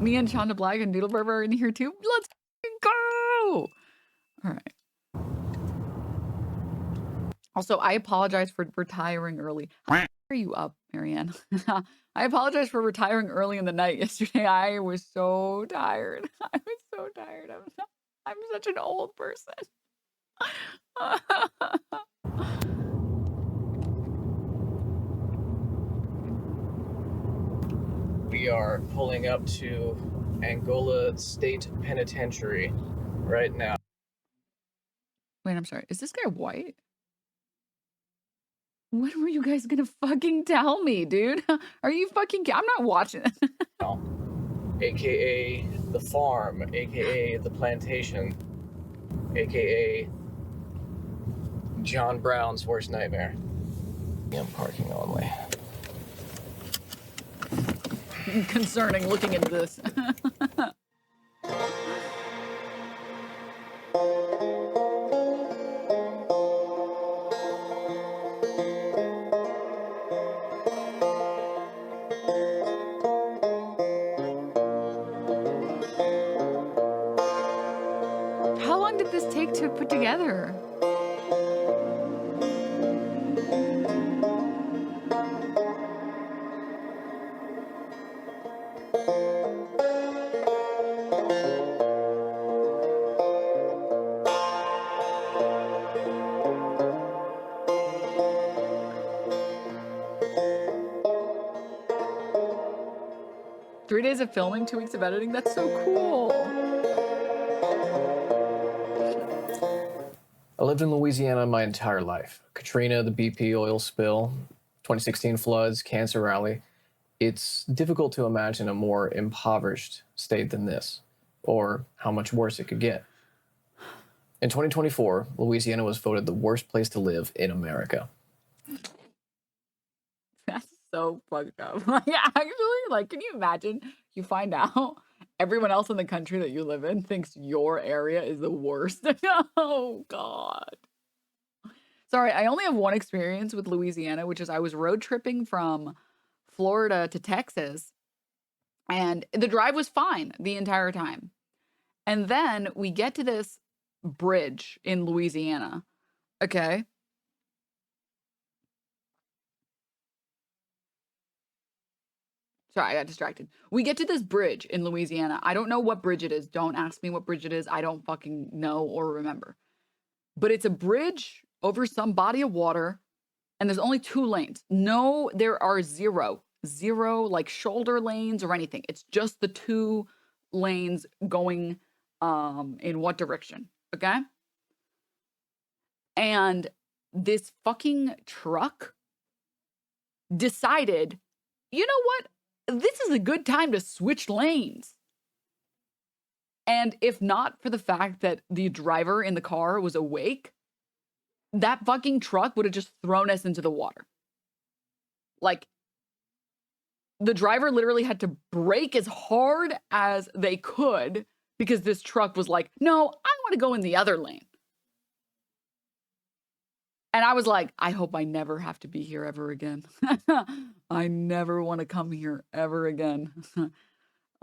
Me and Shonda Black and Noodle Burger are in here too. Let's go! All right. Also, I apologize for retiring early. How are you up, Marianne? I apologize for retiring early in the night yesterday. I was so tired. I was so tired. I'm such an old person. We are pulling up to Angola State Penitentiary right now. Wait, I'm sorry. Is this guy white? When were you guys gonna fucking tell me, dude? Are you fucking... I'm not watching it. AKA the farm, AKA the plantation, AKA John Brown's worst nightmare. I'm parking only. Concerning looking into this. How long did this take to put together? Three days of filming, 2 weeks of editing. That's so cool. I lived in Louisiana my entire life. Katrina, the BP oil spill, 2016 floods, Cancer Rally. It's difficult to imagine a more impoverished state than this, or how much worse it could get. In 2024, Louisiana was voted the worst place to live in America. That's so fucked up. Like, actually, like, can you imagine you find out everyone else in the country that you live in thinks your area is the worst? Oh, God. Sorry, I only have one experience with Louisiana, which is I was road tripping from Florida to Texas, and the drive was fine the entire time. And then we get to this bridge in Louisiana, okay? Sorry, I got distracted. We get to this bridge in Louisiana. I don't know what bridge it is. Don't ask me what bridge it is. I don't fucking know or remember. But it's a bridge over some body of water, and there's only 2 lanes. No, there are zero like shoulder lanes or anything. It's just the 2 lanes going in what direction, okay? And this fucking truck decided, you know what? This is a good time to switch lanes. And if not for the fact that the driver in the car was awake, that fucking truck would have just thrown us into the water. Like, the driver literally had to brake as hard as they could because this truck was like, no, I want to go in the other lane. And I was like, I hope I never have to be here ever again. I never want to come here ever again.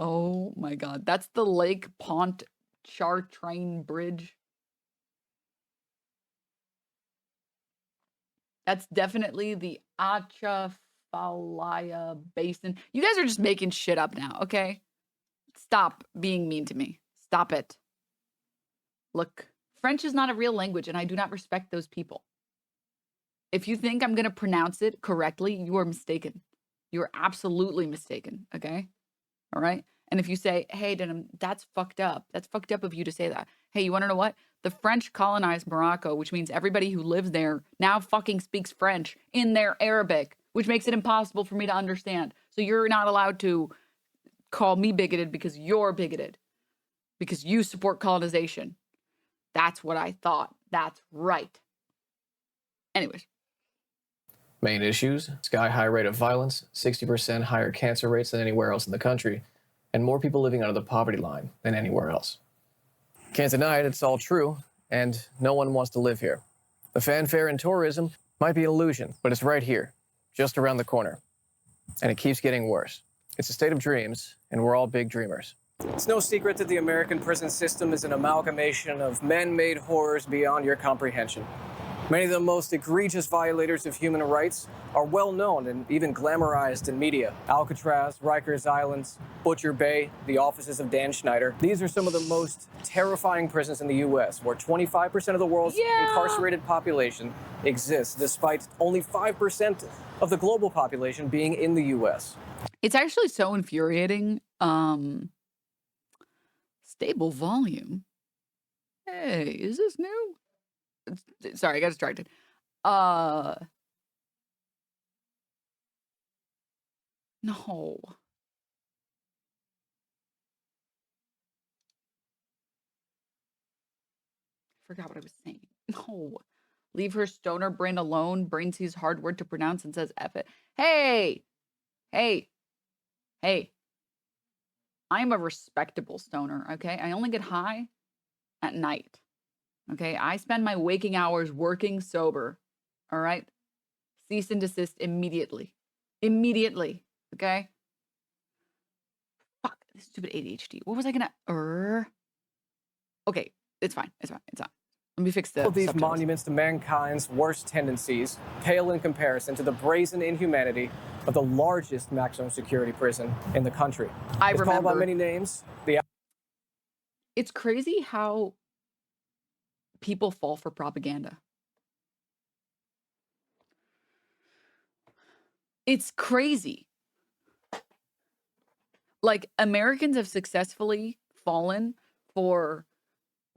Oh my God. That's the Lake Pontchartrain Bridge. That's definitely the Atchafalaya Basin. You guys are just making shit up now, okay? Stop being mean to me. Stop it. Look, French is not a real language, and I do not respect those people. If you think I'm going to pronounce it correctly, you are mistaken. You are absolutely mistaken, okay? All right? And if you say, hey, Denim, that's fucked up. That's fucked up of you to say that. Hey, you want to know what? The French colonized Morocco, which means everybody who lives there now fucking speaks French in their Arabic, which makes it impossible for me to understand. So you're not allowed to call me bigoted because you're bigoted, because you support colonization. That's what I thought. That's right. Anyways. Main issues: sky-high rate of violence, 60% higher cancer rates than anywhere else in the country, and more people living under the poverty line than anywhere else. Can't deny it, it's all true, and no one wants to live here. The fanfare in tourism might be an illusion, but it's right here, just around the corner. And it keeps getting worse. It's a state of dreams, and we're all big dreamers. It's no secret that the American prison system is an amalgamation of man-made horrors beyond your comprehension. Many of the most egregious violators of human rights are well known and even glamorized in media. Alcatraz, Rikers Island, Butcher Bay, the offices of Dan Schneider. These are some of the most terrifying prisons in the U.S., where 25% of the world's incarcerated population exists, despite only 5% of the global population being in the U.S. It's actually so infuriating. Stable volume. Hey, is this new? Sorry, I got distracted. No. Forgot what I was saying. No. Leave her stoner brain alone. Brain sees hard word to pronounce and says F it. Hey! Hey! Hey. I'm a respectable stoner, okay? I only get high at night. Okay? I spend my waking hours working sober. All right? Cease and desist immediately. Immediately. Okay? Fuck. This stupid ADHD. What was I gonna... Okay. It's fine. It's fine. It's fine. Let me fix the These subtitles. monuments to mankind's worst tendencies pale in comparison to the brazen inhumanity of the largest maximum security prison in the country. It's called by many names. It's crazy how people fall for propaganda. It's crazy. Like, Americans have successfully fallen for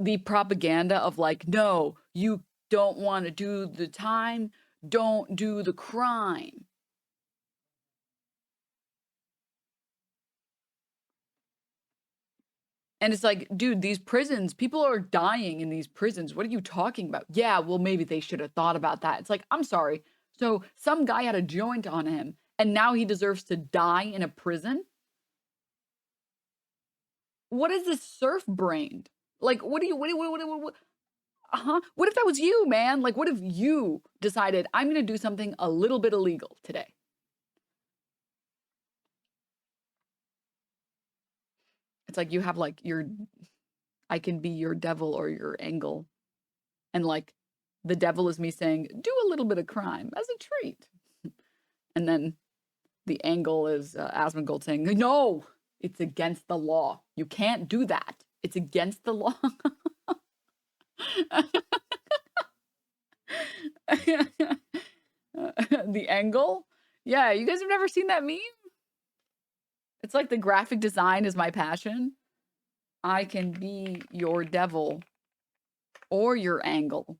the propaganda of like, no, you don't want to do the time, don't do the crime. And it's like, dude, these prisons, people are dying in these prisons. What are you talking about? Yeah, well, maybe they should have thought about that. It's like, I'm sorry. So some guy had a joint on him and now he deserves to die in a prison? What is this surf-brained? Like, what if that was you, man? Like, what if you decided, I'm going to do something a little bit illegal today? It's like you have like I can be your devil or your angle. And like, the devil is me saying, do a little bit of crime as a treat. And then the angle is Asmongold saying, no, it's against the law. You can't do that. It's against the law. The angle? Yeah, you guys have never seen that meme? It's like the graphic design is my passion. I can be your devil or your angle.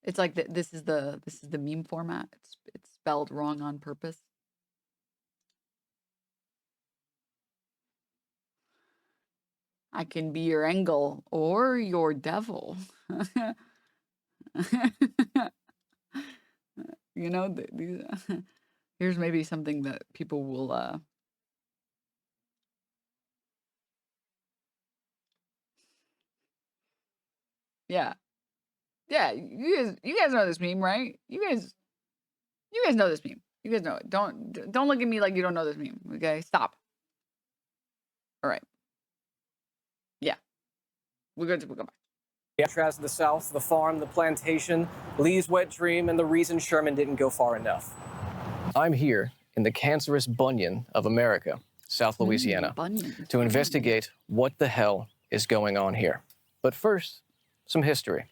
It's like this is the meme format. It's spelled wrong on purpose. I can be your angle or your devil. You know, here's maybe something that people will yeah. Yeah, you guys know this meme, right? You guys know this meme. You guys know it. Don't look at me like you don't know this meme. Okay? Stop. All right. Yeah. We're going to go back. Alcatraz to the south, the farm, the plantation, Lee's wet dream, and the reason Sherman didn't go far enough. I'm here in the cancerous Bunyan of America, South Louisiana, to investigate what the hell is going on here. But first, some history.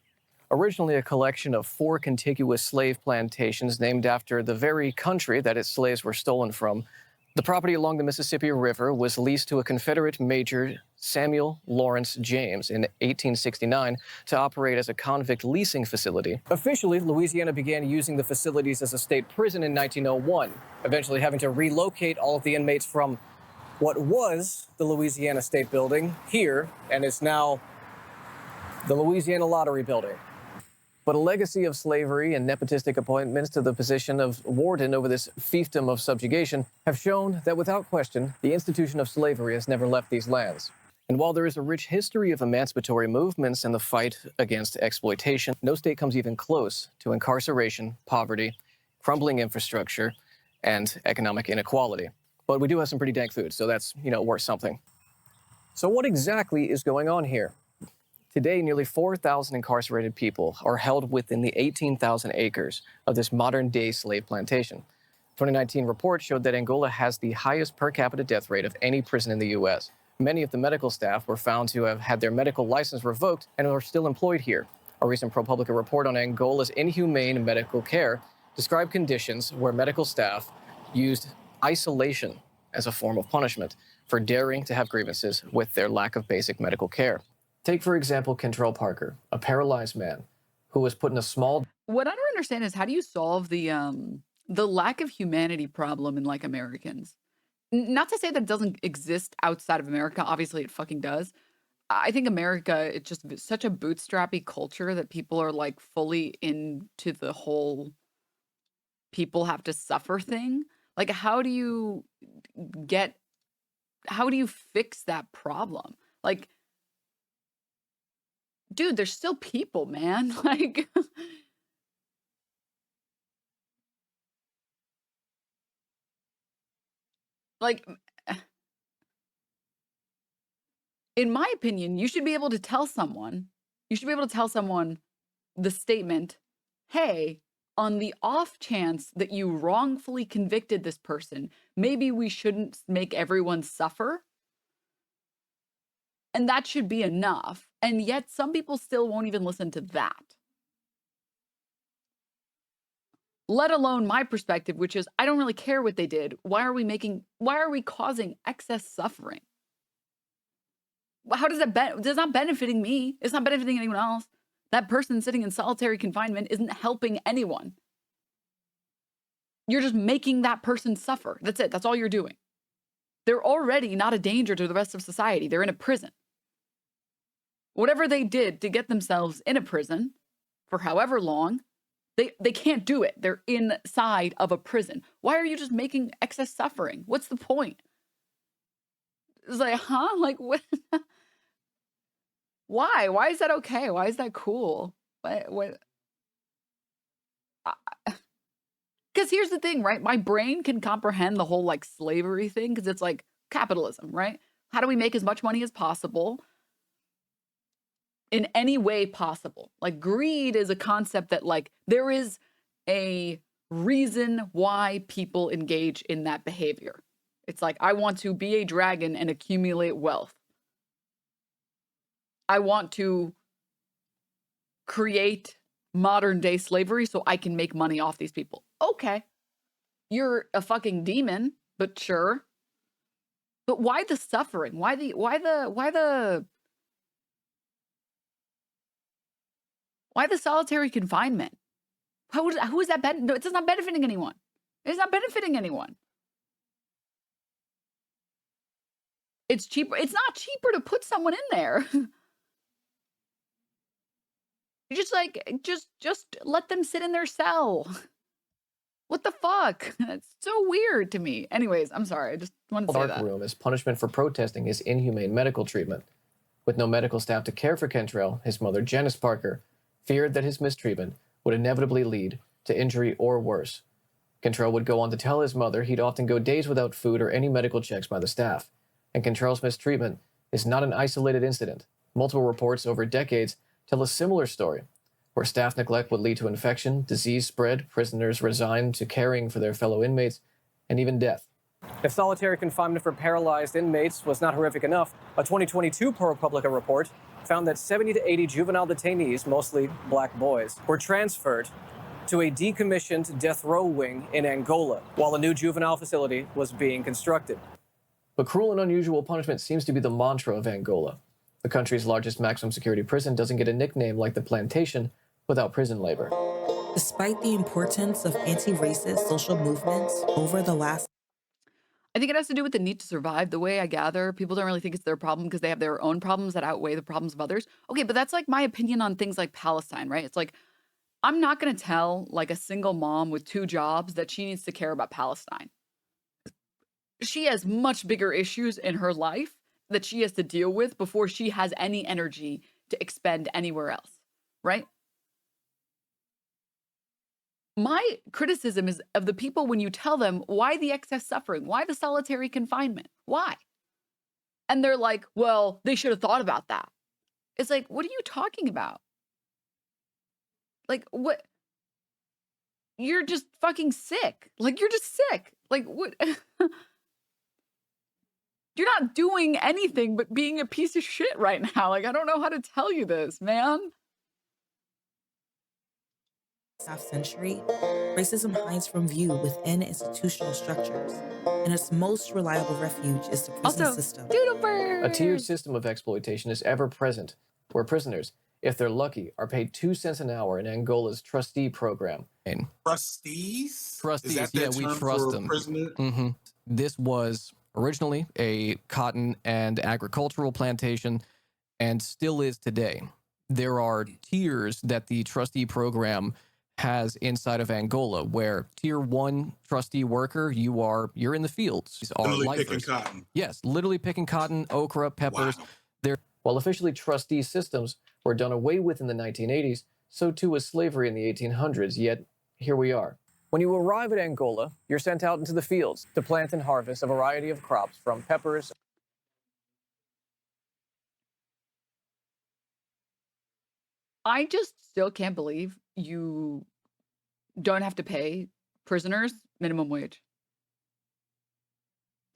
Originally a collection of 4 contiguous slave plantations named after the very country that its slaves were stolen from, the property along the Mississippi River was leased to a Confederate Major Samuel Lawrence James in 1869 to operate as a convict leasing facility. Officially, Louisiana began using the facilities as a state prison in 1901, eventually having to relocate all of the inmates from what was the Louisiana State Building here, and is now the Louisiana Lottery Building. But a legacy of slavery and nepotistic appointments to the position of warden over this fiefdom of subjugation have shown that without question, the institution of slavery has never left these lands. And while there is a rich history of emancipatory movements and the fight against exploitation, no state comes even close to incarceration, poverty, crumbling infrastructure, and economic inequality. But we do have some pretty dank food, so that's, worth something. So what exactly is going on here? Today, nearly 4,000 incarcerated people are held within the 18,000 acres of this modern-day slave plantation. 2019 report showed that Angola has the highest per capita death rate of any prison in the U.S. Many of the medical staff were found to have had their medical license revoked and are still employed here. A recent ProPublica report on Angola's inhumane medical care described conditions where medical staff used isolation as a form of punishment for daring to have grievances with their lack of basic medical care. Take, for example, Kentrell Parker, a paralyzed man who was put in a small... What I don't understand is how do you solve the lack of humanity problem in like Americans? Not to say that it doesn't exist outside of America. Obviously, it fucking does. I think America, it's just such a bootstrappy culture that people are like fully into the whole people have to suffer thing. Like, how do you fix that problem? Like, dude, there's still people, man. Like, like, in my opinion, you should be able to tell someone the statement, hey, on the off chance that you wrongfully convicted this person, maybe we shouldn't make everyone suffer. And that should be enough. And yet some people still won't even listen to that. Let alone my perspective, which is I don't really care what they did. Why are we causing excess suffering? How does that it's not benefiting me. It's not benefiting anyone else. That person sitting in solitary confinement isn't helping anyone. You're just making that person suffer. That's it. That's all you're doing. They're already not a danger to the rest of society. They're in a prison. Whatever they did to get themselves in a prison for however long, they can't do it. They're inside of a prison. Why are you just making excess suffering? What's the point? It's like, huh? Like, what? Why? Why is that okay? Why is that cool? What? Because here's the thing, right? My brain can comprehend the whole like slavery thing because it's like capitalism, right? How do we make as much money as possible in any way possible? Like greed is a concept that like there is a reason why people engage in that behavior. It's like, I want to be a dragon and accumulate wealth. I want to create modern day slavery so I can make money off these people. Okay. You're a fucking demon, but sure. But why the suffering? Why the solitary confinement? Who is that? No, it's not benefiting anyone. It's not benefiting anyone. It's cheaper. It's not cheaper to put someone in there. You just let them sit in their cell. What the fuck? That's so weird to me. Anyways, I'm sorry. I just wanted to say that. Room as punishment for protesting his inhumane medical treatment. With no medical staff to care for Kentrell, his mother, Janice Parker, feared that his mistreatment would inevitably lead to injury or worse. Kentrell would go on to tell his mother he'd often go days without food or any medical checks by the staff. And Kentrell's mistreatment is not an isolated incident. Multiple reports over decades tell a similar story, where staff neglect would lead to infection, disease spread, prisoners resigned to caring for their fellow inmates, and even death. If solitary confinement for paralyzed inmates was not horrific enough, a 2022 ProPublica report found that 70 to 80 juvenile detainees, mostly black boys, were transferred to a decommissioned death row wing in Angola, while a new juvenile facility was being constructed. But cruel and unusual punishment seems to be the mantra of Angola. The country's largest maximum security prison doesn't get a nickname like the plantation without prison labor. Despite the importance of anti-racist social movements over the last... I think it has to do with the need to survive. The way I gather, people don't really think it's their problem because they have their own problems that outweigh the problems of others. Okay, but that's like my opinion on things like Palestine, right? It's like, I'm not going to tell like a single mom with 2 jobs that she needs to care about Palestine. She has much bigger issues in her life that she has to deal with before she has any energy to expend anywhere else, right? My criticism is of the people when you tell them why the excess suffering, why the solitary confinement, why? And they're like, well, they should have thought about that. It's like, what are you talking about? Like, what? You're just fucking sick. Like, you're just sick. Like, what? You're not doing anything but being a piece of shit right now. Like, I don't know how to tell you this, man. Half century, racism hides from view within institutional structures, and its most reliable refuge is the prison Also, system. doodle A tiered birds. system of exploitation is ever present, where prisoners, if they're lucky, are paid 2 cents an hour in Angola's trustee program. Trustees? Trustees, Is that yeah, that we term trust for them. prisoner? This was originally a cotton and agricultural plantation and still is today. There are tiers that the trustee program has inside of Angola, where tier 1 trustee worker, you're in the fields. These are Literally picking lifers. cotton. Yes, literally picking cotton, okra, peppers. Wow. While officially trustee systems were done away with in the 1980s, so too was slavery in the 1800s, yet here we are. When you arrive at Angola, you're sent out into the fields to plant and harvest a variety of crops from peppers. I just still can't believe you don't have to pay prisoners minimum wage.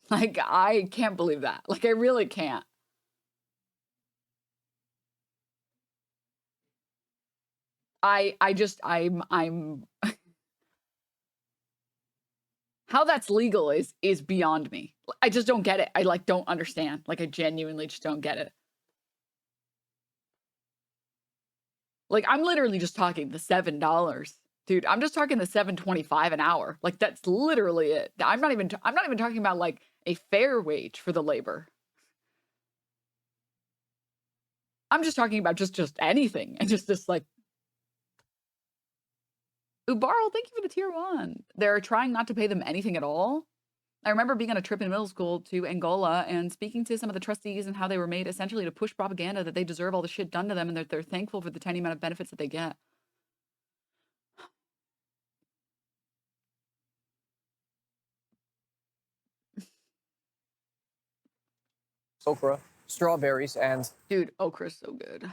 Like, I can't believe that. Like, I really can't. I'm how that's legal is beyond me. I just don't get it. I like don't understand. Like, I genuinely just don't get it. Like, I'm literally just talking the $7. Dude, I'm just talking the $7.25 an hour. Like, that's literally it. I'm not even talking about like a fair wage for the labor. I'm just talking about just anything and just like Ubarl, thank you for the tier 1. They're trying not to pay them anything at all. I remember being on a trip in middle school to Angola and speaking to some of the trustees and how they were made essentially to push propaganda that they deserve all the shit done to them and that they're thankful for the tiny amount of benefits that they get. Okra, strawberries, and Dude, okra's so good.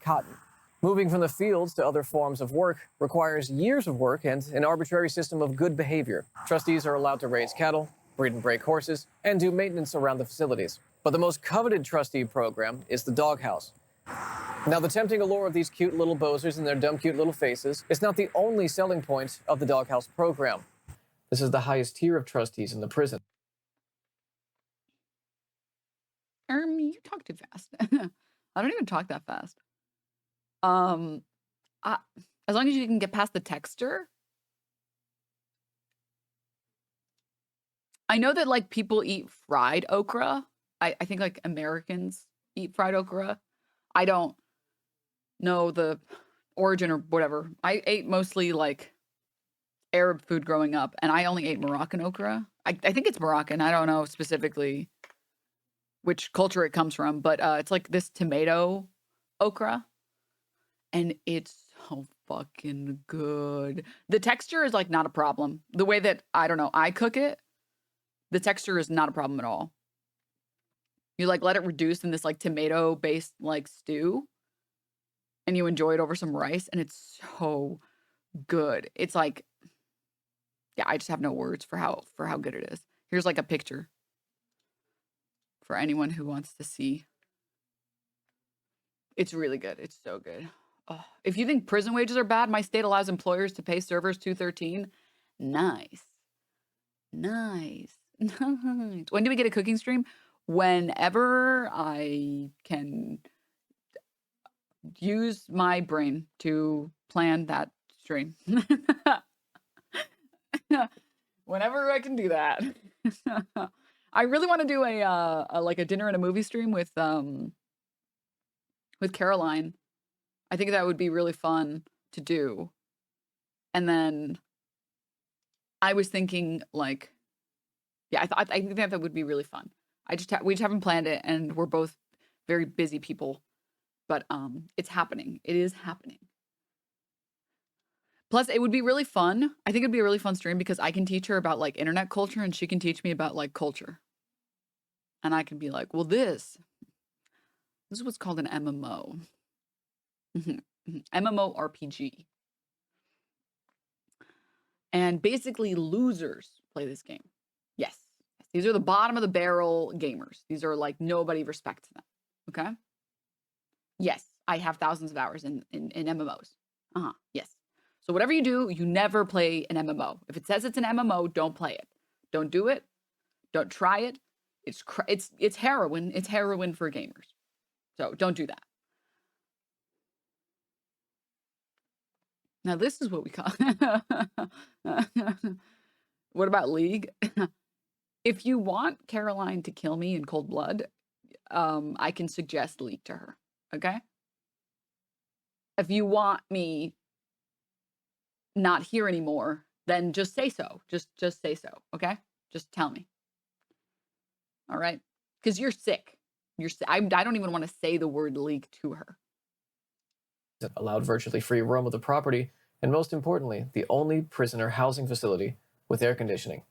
cotton. Moving from the fields to other forms of work requires years of work and an arbitrary system of good behavior. Trustees are allowed to raise cattle, breed and break horses, and do maintenance around the facilities. But the most coveted trustee program is the doghouse. Now, the tempting allure of these cute little bozers and their dumb cute little faces is not the only selling point of the doghouse program. This is the highest tier of trustees in the prison. You talk too fast. I don't even talk that fast. As long as you can get past the texture. I know that like people eat fried okra. I think like Americans eat fried okra. I don't know the origin or whatever. I ate mostly like Arab food growing up, and I only ate Moroccan okra. I think it's Moroccan. I don't know specifically which culture it comes from, but it's like this tomato okra. And it's so fucking good. The texture is like not a problem. The way that, I don't know, I cook it, the texture is not a problem at all. You like let it reduce in this like tomato based like stew and you enjoy it over some rice and it's so good. It's like, yeah, I just have no words for how good it is. Here's like a picture for anyone who wants to see. It's really good. It's so good. Oh, if you think prison wages are bad, my state allows employers to pay servers $2.13. Nice. Nice. Nice. When do we get a cooking stream? Whenever I can use my brain to plan that stream. Whenever I can do that. I really want to do a like a dinner and a movie stream with Caroline. I think that would be really fun to do. And then I was thinking like, yeah, I think that would be really fun. We just haven't planned it and we're both very busy people. But it's happening. It is happening. Plus, it would be really fun. I think it'd be a really fun stream because I can teach her about like internet culture and she can teach me about like culture. And I can be like, well, this is what's called an MMO. MMORPG. And basically losers play this game. Yes. These are the bottom of the barrel gamers. These are like nobody respects them. Okay? Yes, I have thousands of hours in MMOs. Yes. So whatever you do, you never play an MMO. If it says it's an MMO, don't play it. Don't do it. Don't try it. It's heroin. It's heroin for gamers. So don't do that. Now this is what we call. What about League? If you want Caroline to kill me in cold blood, I can suggest League to her. Okay? If you want me not here anymore, then just say so. Just say so. Okay? Just tell me. All right? Because you're sick. I don't even want to say the word League to her. Allowed virtually free roam of the property, and most importantly, the only prisoner housing facility with air conditioning.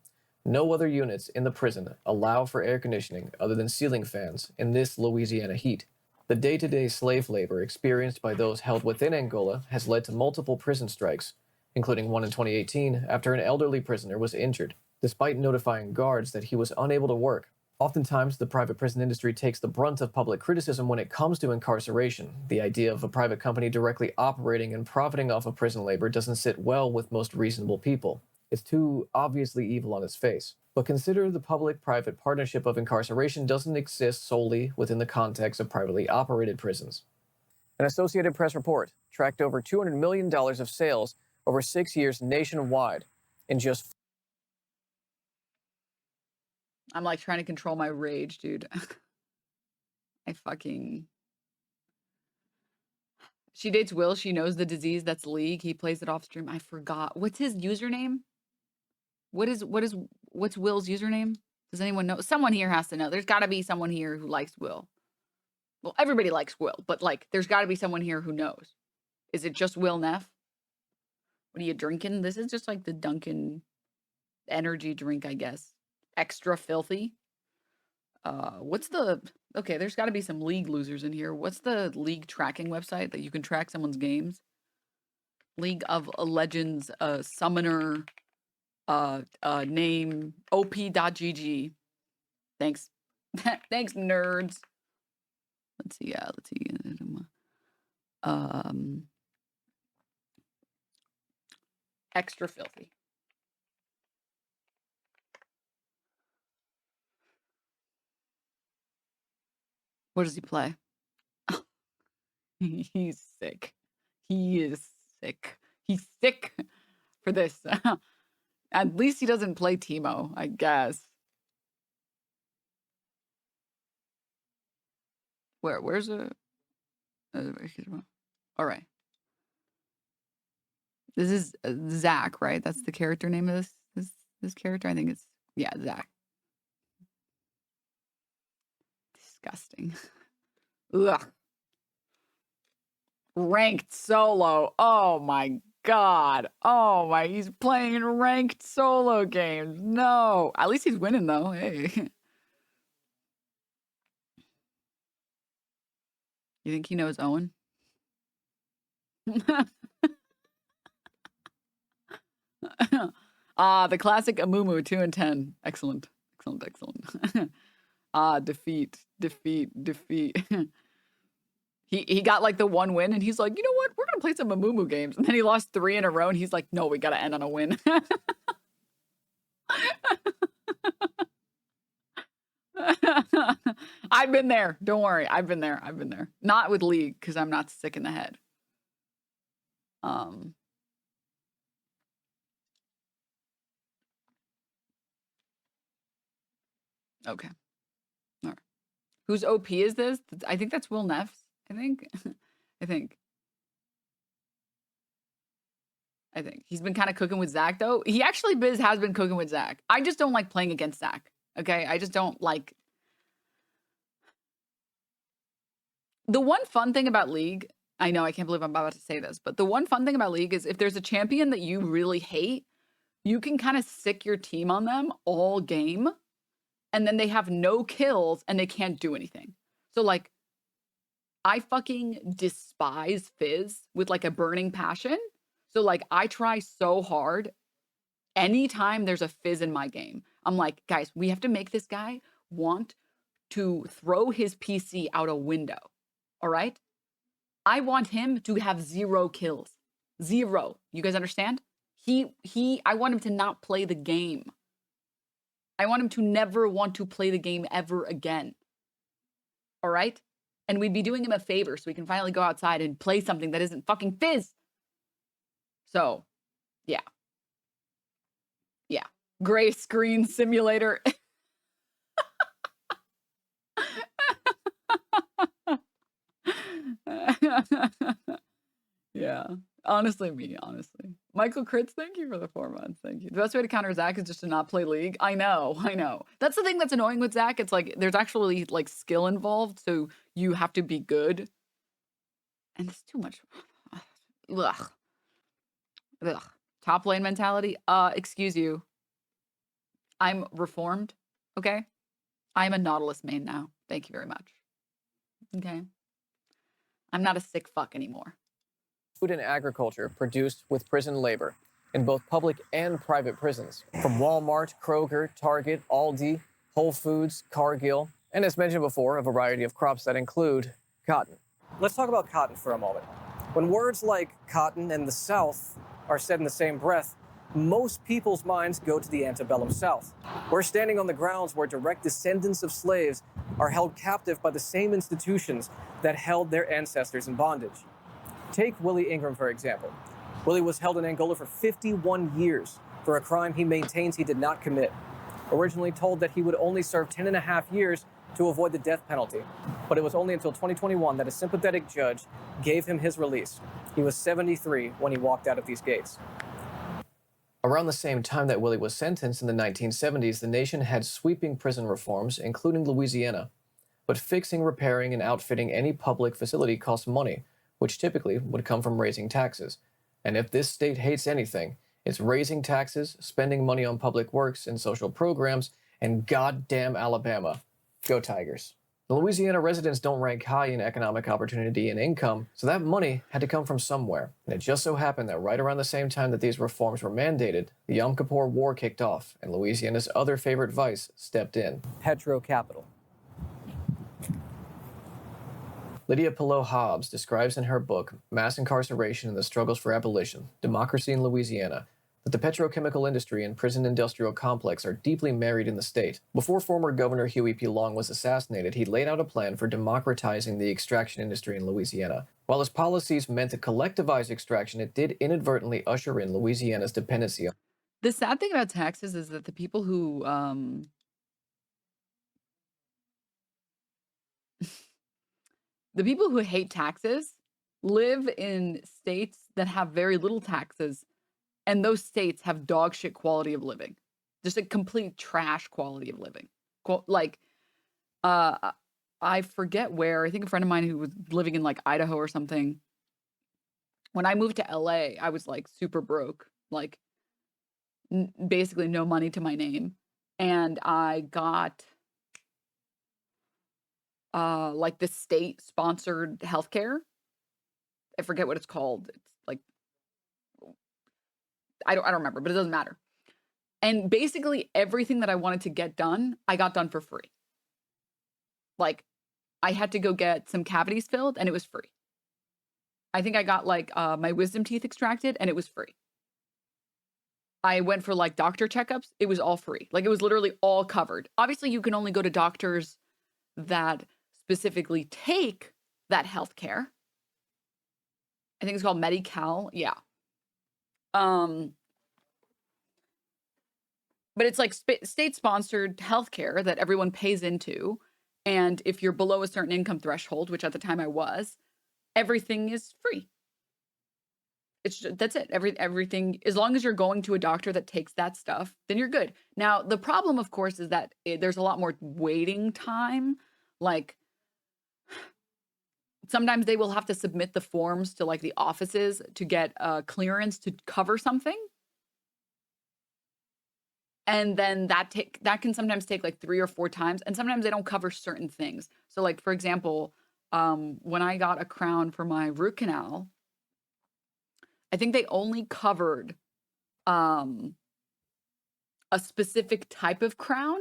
No other units in the prison allow for air conditioning other than ceiling fans in this Louisiana heat. The day-to-day slave labor experienced by those held within Angola has led to multiple prison strikes, including one in 2018 after an elderly prisoner was injured, despite notifying guards that he was unable to work. Oftentimes, the private prison industry takes the brunt of public criticism when it comes to incarceration. The idea of a private company directly operating and profiting off of prison labor doesn't sit well with most reasonable people. It's too obviously evil on its face. But consider the public-private partnership of incarceration doesn't exist solely within the context of privately operated prisons. An Associated Press report tracked over $200 million of sales over 6 years nationwide in just... I'm like trying to control my rage, dude. She dates Will. She knows the disease. That's League. He plays it off stream. I forgot. What's his username? What's Will's username? Does anyone know? Someone here has to know. There's got to be someone here who likes Will. Well, everybody likes Will, but like, there's got to be someone here who knows. Is it just Will Neff? What are you drinking? This is just like the Dunkin' energy drink, I guess. Extra filthy. Okay, there's got to be some League losers in here. What's the League tracking website that you can track someone's games? League of Legends, summoner, name, op.gg. Thanks. Thanks, nerds. Let's see. Extra filthy. What does he play? He's sick. He is sick. He's sick for this. At least he doesn't play Teemo, I guess. Where's a... all right. This is Zach, right? That's the character name of this character. I think it's... yeah, Zach. Disgusting. Ugh. Ranked solo. Oh my god. Oh my, he's playing ranked solo games. No. At least he's winning though. Hey. You think he knows Owen? The classic Amumu 2 and 10. Excellent. Defeat. He got like the one win and he's like, you know what? We're gonna play some Amumu games. And then he lost 3 in a row and he's like, no, we gotta end on a win. I've been there. Don't worry. I've been there. Not with League, because I'm not sick in the head. Okay. All right. Whose OP is this? I think that's Will Neff's. I think. He's been kind of cooking with Zach, though. He actually has been cooking with Zach. I just don't like playing against Zach. Okay? I just don't like... The one fun thing about League, I know I can't believe I'm about to say this, but the one fun thing about League is if there's a champion that you really hate, you can kind of sick your team on them all game, and then they have no kills and they can't do anything. So like, I fucking despise Fizz with like a burning passion. So like, I try so hard anytime there's a Fizz in my game. I'm like, guys, we have to make this guy want to throw his PC out a window. All right? I want him to have 0 kills. 0. You guys understand? I want him to not play the game. I want him to never want to play the game ever again. All right? And we'd be doing him a favor so we can finally go outside and play something that isn't fucking Fizz. So, yeah. Yeah. Gray screen simulator. Yeah. Honestly. Michael Kritz, thank you for the 4 months. Thank you. The best way to counter Zach is just to not play League. I know. That's the thing that's annoying with Zach. It's like there's actually like skill involved, so you have to be good. And it's too much. Ugh. Top lane mentality. Excuse you. I'm reformed. Okay. I'm a Nautilus main now. Thank you very much. Okay. I'm not a sick fuck anymore. Food and agriculture produced with prison labor in both public and private prisons. From Walmart, Kroger, Target, Aldi, Whole Foods, Cargill, and as mentioned before, a variety of crops that include cotton. Let's talk about cotton for a moment. When words like cotton and the South are said in the same breath, most people's minds go to the antebellum South. We're standing on the grounds where direct descendants of slaves are held captive by the same institutions that held their ancestors in bondage. Take Willie Ingram, for example. Willie was held in Angola for 51 years for a crime he maintains he did not commit. Originally told that he would only serve 10.5 years to avoid the death penalty. But it was only until 2021 that a sympathetic judge gave him his release. He was 73 when he walked out of these gates. Around the same time that Willie was sentenced in the 1970s, the nation had sweeping prison reforms, including Louisiana. But fixing, repairing, and outfitting any public facility costs money, which typically would come from raising taxes. And if this state hates anything, it's raising taxes, spending money on public works and social programs, and goddamn Alabama. Go Tigers. The Louisiana residents don't rank high in economic opportunity and income, so that money had to come from somewhere. And it just so happened that right around the same time that these reforms were mandated, the Yom Kippur War kicked off, and Louisiana's other favorite vice stepped in. Petro-capital. Lydia Pillow Hobbs describes in her book, Mass Incarceration and the Struggles for Abolition, Democracy in Louisiana, that the petrochemical industry and prison industrial complex are deeply married in the state. Before former Governor Huey P. Long was assassinated, he laid out a plan for democratizing the extraction industry in Louisiana. While his policies meant to collectivize extraction, it did inadvertently usher in Louisiana's dependency on... The sad thing about taxes is that the people who hate taxes live in states that have very little taxes, and those states have dog shit quality of living, just a complete trash quality of living. I forget where. I think a friend of mine who was living in like Idaho or something. When I moved to LA, I was like super broke, like basically no money to my name, and I got like the state sponsored healthcare. I forget what it's called. It's like I don't remember, but it doesn't matter. And basically everything that I wanted to get done, I got done for free. Like I had to go get some cavities filled and it was free. I think I got like my wisdom teeth extracted and it was free. I went for like doctor checkups. It was all free. Like it was literally all covered. Obviously you can only go to doctors that specifically take that healthcare. I think it's called Medi-Cal. Yeah. But it's like state-sponsored healthcare that everyone pays into. And if you're below a certain income threshold, which at the time I was, everything is free. That's it. Everything, as long as you're going to a doctor that takes that stuff, then you're good. Now, the problem, of course, is that there's a lot more waiting time. Like, sometimes they will have to submit the forms to like the offices to get clearance to cover something. And then that can sometimes take like 3 or 4 times. And sometimes they don't cover certain things. So like, for example, when I got a crown for my root canal, I think they only covered a specific type of crown.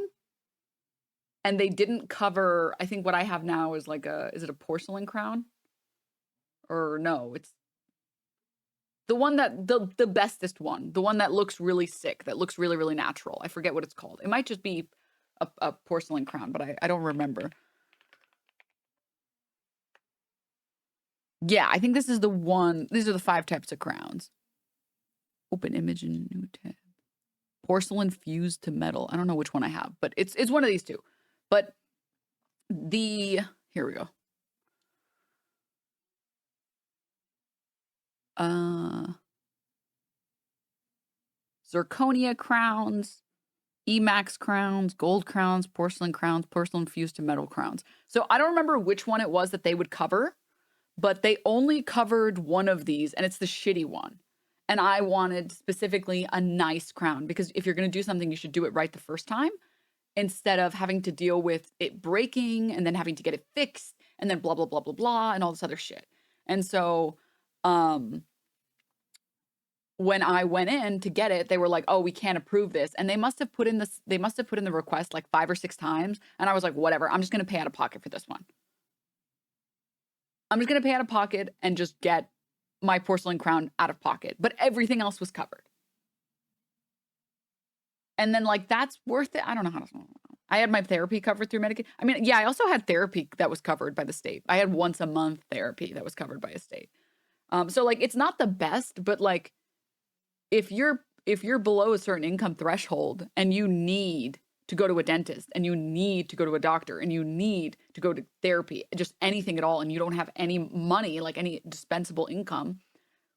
And they didn't cover, I think what I have now is like is it a porcelain crown? Or no, it's the one that, the bestest one. The one that looks really sick, that looks really, really natural. I forget what it's called. It might just be a porcelain crown, but I don't remember. Yeah, I think this is the one. These are the 5 types of crowns. Open image in new tab. Porcelain fused to metal. I don't know which one I have, but it's one of these 2. But here we go. Zirconia crowns, Emax crowns, gold crowns, porcelain fused to metal crowns. So I don't remember which one it was that they would cover, but they only covered one of these, and it's the shitty one. And I wanted specifically a nice crown, because if you're going to do something, you should do it right the first time, instead of having to deal with it breaking and then having to get it fixed and then blah, blah, blah, blah, blah, and all this other shit. And so when I went in to get it, they were like, oh, we can't approve this. And they must have put in the request like 5 or 6 times. And I was like, whatever, I'm just going to pay out of pocket for this one. I'm just going to pay out of pocket and just get my porcelain crown out of pocket. But everything else was covered. And then like, that's worth it. I don't know how to. I had my therapy covered through Medicaid. I mean, yeah, I also had therapy that was covered by the state. I had once a month therapy that was covered by a state. So like, it's not the best, but like, if you're below a certain income threshold and you need to go to a dentist and you need to go to a doctor and you need to go to therapy, just anything at all, and you don't have any money, like any dispensable income,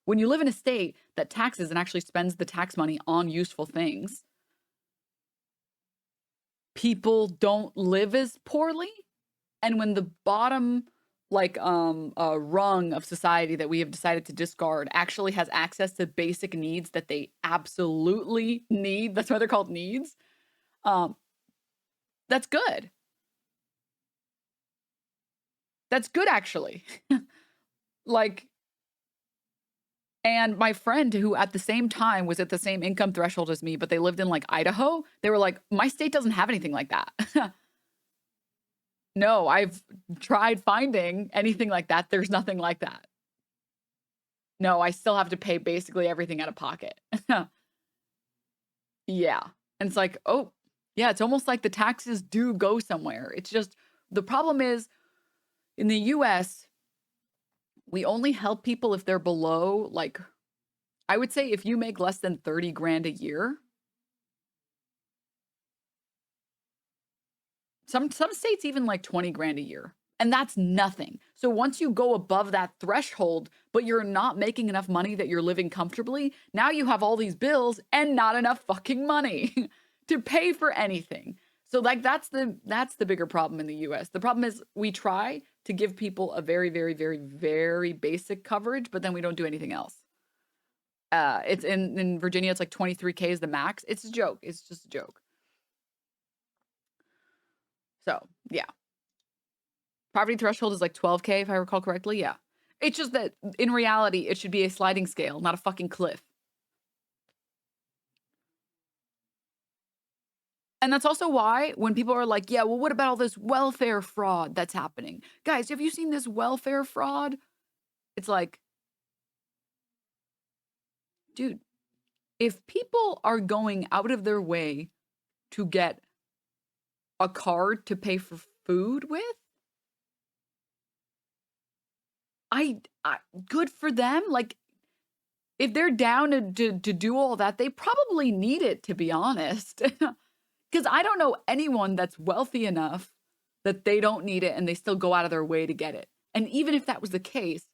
when you live in a state that taxes and actually spends the tax money on useful things, people don't live as poorly. And when the bottom rung of society that we have decided to discard actually has access to basic needs that they absolutely need, that's why they're called needs, that's good. That's good, actually. Like, and my friend, who at the same time was at the same income threshold as me, but they lived in like Idaho, they were like, my state doesn't have anything like that. No, I've tried finding anything like that. There's nothing like that. No, I still have to pay basically everything out of pocket. Yeah. And it's like, oh, yeah, it's almost like the taxes do go somewhere. It's just, the problem is in the US, we only help people if they're below, like, I would say if you make less than 30 grand a year. Some states even like 20 grand a year, and that's nothing. So once you go above that threshold, but you're not making enough money that you're living comfortably, now you have all these bills and not enough fucking money to pay for anything. So like that's the bigger problem in the US. The problem is we try to give people a very, very, very, very basic coverage, but then we don't do anything else. It's in Virginia, it's like 23K is the max. It's a joke. It's just a joke. So, yeah. Poverty threshold is like 12K, if I recall correctly. Yeah. It's just that in reality, it should be a sliding scale, not a fucking cliff. And that's also why when people are like, yeah, well, what about all this welfare fraud that's happening? Guys, have you seen this welfare fraud? It's like, dude, if people are going out of their way to get a card to pay for food with, I good for them. Like, if they're down to do all that, they probably need it, to be honest. Because I don't know anyone that's wealthy enough that they don't need it and they still go out of their way to get it. And even if that was the case,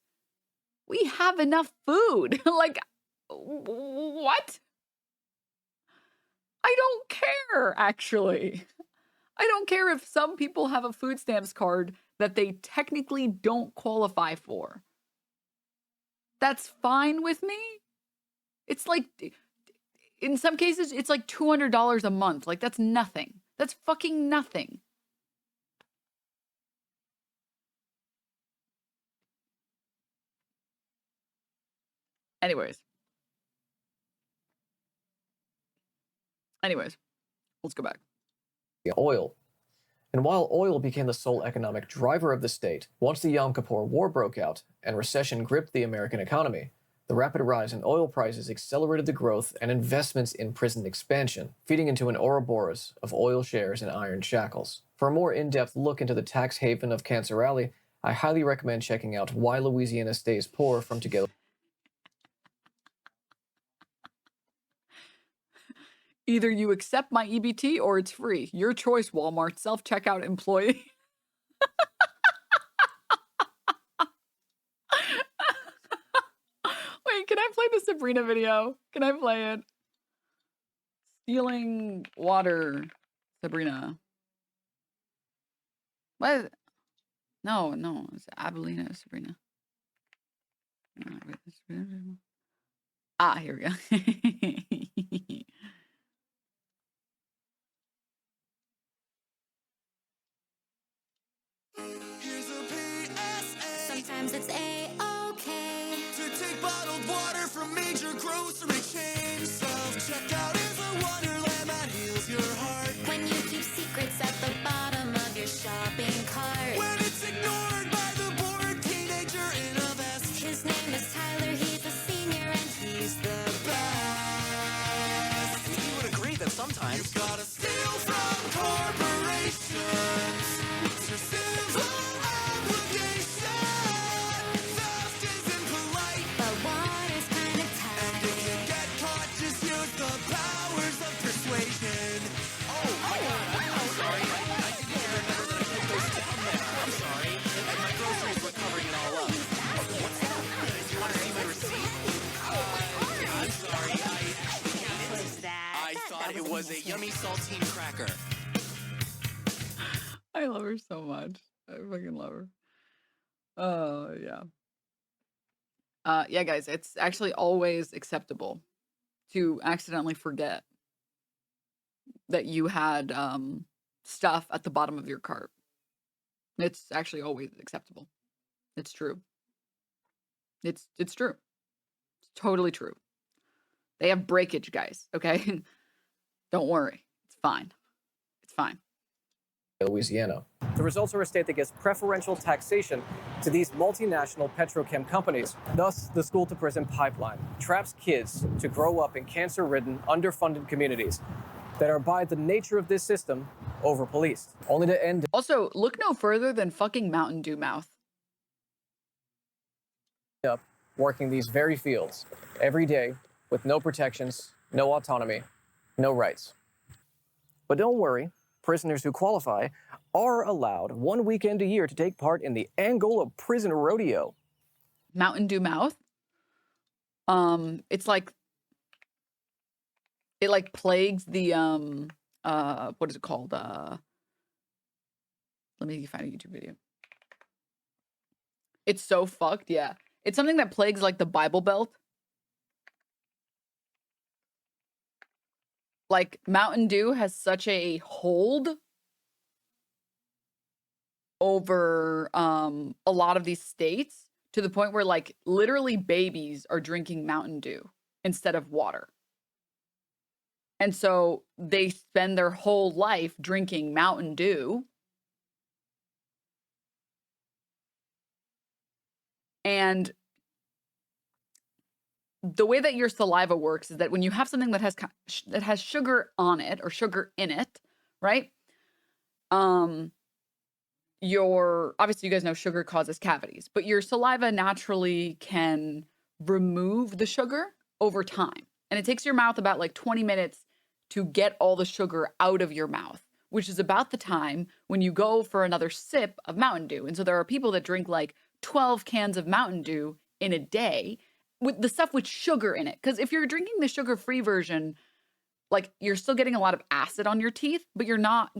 we have enough food. Like, what? I don't care, actually. I don't care if some people have a food stamps card that they technically don't qualify for. That's fine with me. It's like, in some cases, it's like $200 a month. Like, that's nothing. That's fucking nothing. Anyways, let's go back. Oil. And while oil became the sole economic driver of the state, once the Yom Kippur War broke out and recession gripped the American economy, the rapid rise in oil prices accelerated the growth and investments in prison expansion, feeding into an Ouroboros of oil shares and iron shackles. For a more in-depth look into the tax haven of Cancer Alley, I highly recommend checking out Why Louisiana Stays Poor from Together. Either you accept my EBT or it's free. Your choice, Walmart. Self-checkout employee. Wait, can I play the Sabrina video? Can I play it? Stealing water, Sabrina. What? No, it's Abelina, Sabrina. Ah, here we go. Here's a PSA. Sometimes it's A-okay to take bottled water from major grocery chains. Self-checkout is a wonderland that heals your heart. When you keep secrets at the bottom of your shopping cart. When it's ignored by the bored teenager in a vest. His name is Tyler, he's a senior and he's the best. You would agree that sometimes you've gotta steal from corporations. It's your simple obligation. Theft isn't polite, but water's kind of and if you get caught, just use the powers of persuasion. Oh my God, I'm sorry. I didn't even remember that I put those down there. I'm sorry. And my groceries were covering it all up. What's that? Do you want to see my receipt? I'm sorry. I actually can't. What is that? I thought it was a yummy saltine cracker. I love her so much. I fucking love her. Oh, yeah. Yeah, guys, it's actually always acceptable to accidentally forget that you had stuff at the bottom of your cart. It's actually always acceptable. It's true. It's true. It's totally true. They have breakage, guys, okay? Don't worry. It's fine. It's fine. Louisiana. The results are a state that gives preferential taxation to these multinational petrochem companies. Thus, the school-to-prison pipeline traps kids to grow up in cancer-ridden, underfunded communities that are, by the nature of this system, over-policed, only to end Also, look no further than fucking Mountain Dew mouth. up working these very fields every day with no protections, no autonomy, no rights. But don't worry. Prisoners who qualify are allowed 1 weekend a year to take part in the Angola prison rodeo. Mountain Dew mouth. It's like it like plagues the what is it called? Let me find a YouTube video. It's so fucked, yeah. It's something that plagues like the Bible Belt. Like Mountain Dew has such a hold over a lot of these states to the point where like literally babies are drinking Mountain Dew instead of water. And so they spend their whole life drinking Mountain Dew. And the way that your saliva works is that when you have something that has sugar on it or sugar in it, right? Your obviously you guys know sugar causes cavities, but your saliva naturally can remove the sugar over time. And it takes your mouth about like 20 minutes to get all the sugar out of your mouth, which is about the time when you go for another sip of Mountain Dew. And so there are people that drink like 12 cans of Mountain Dew in a day with the stuff with sugar in it. Because if you're drinking the sugar-free version, like you're still getting a lot of acid on your teeth, but you're not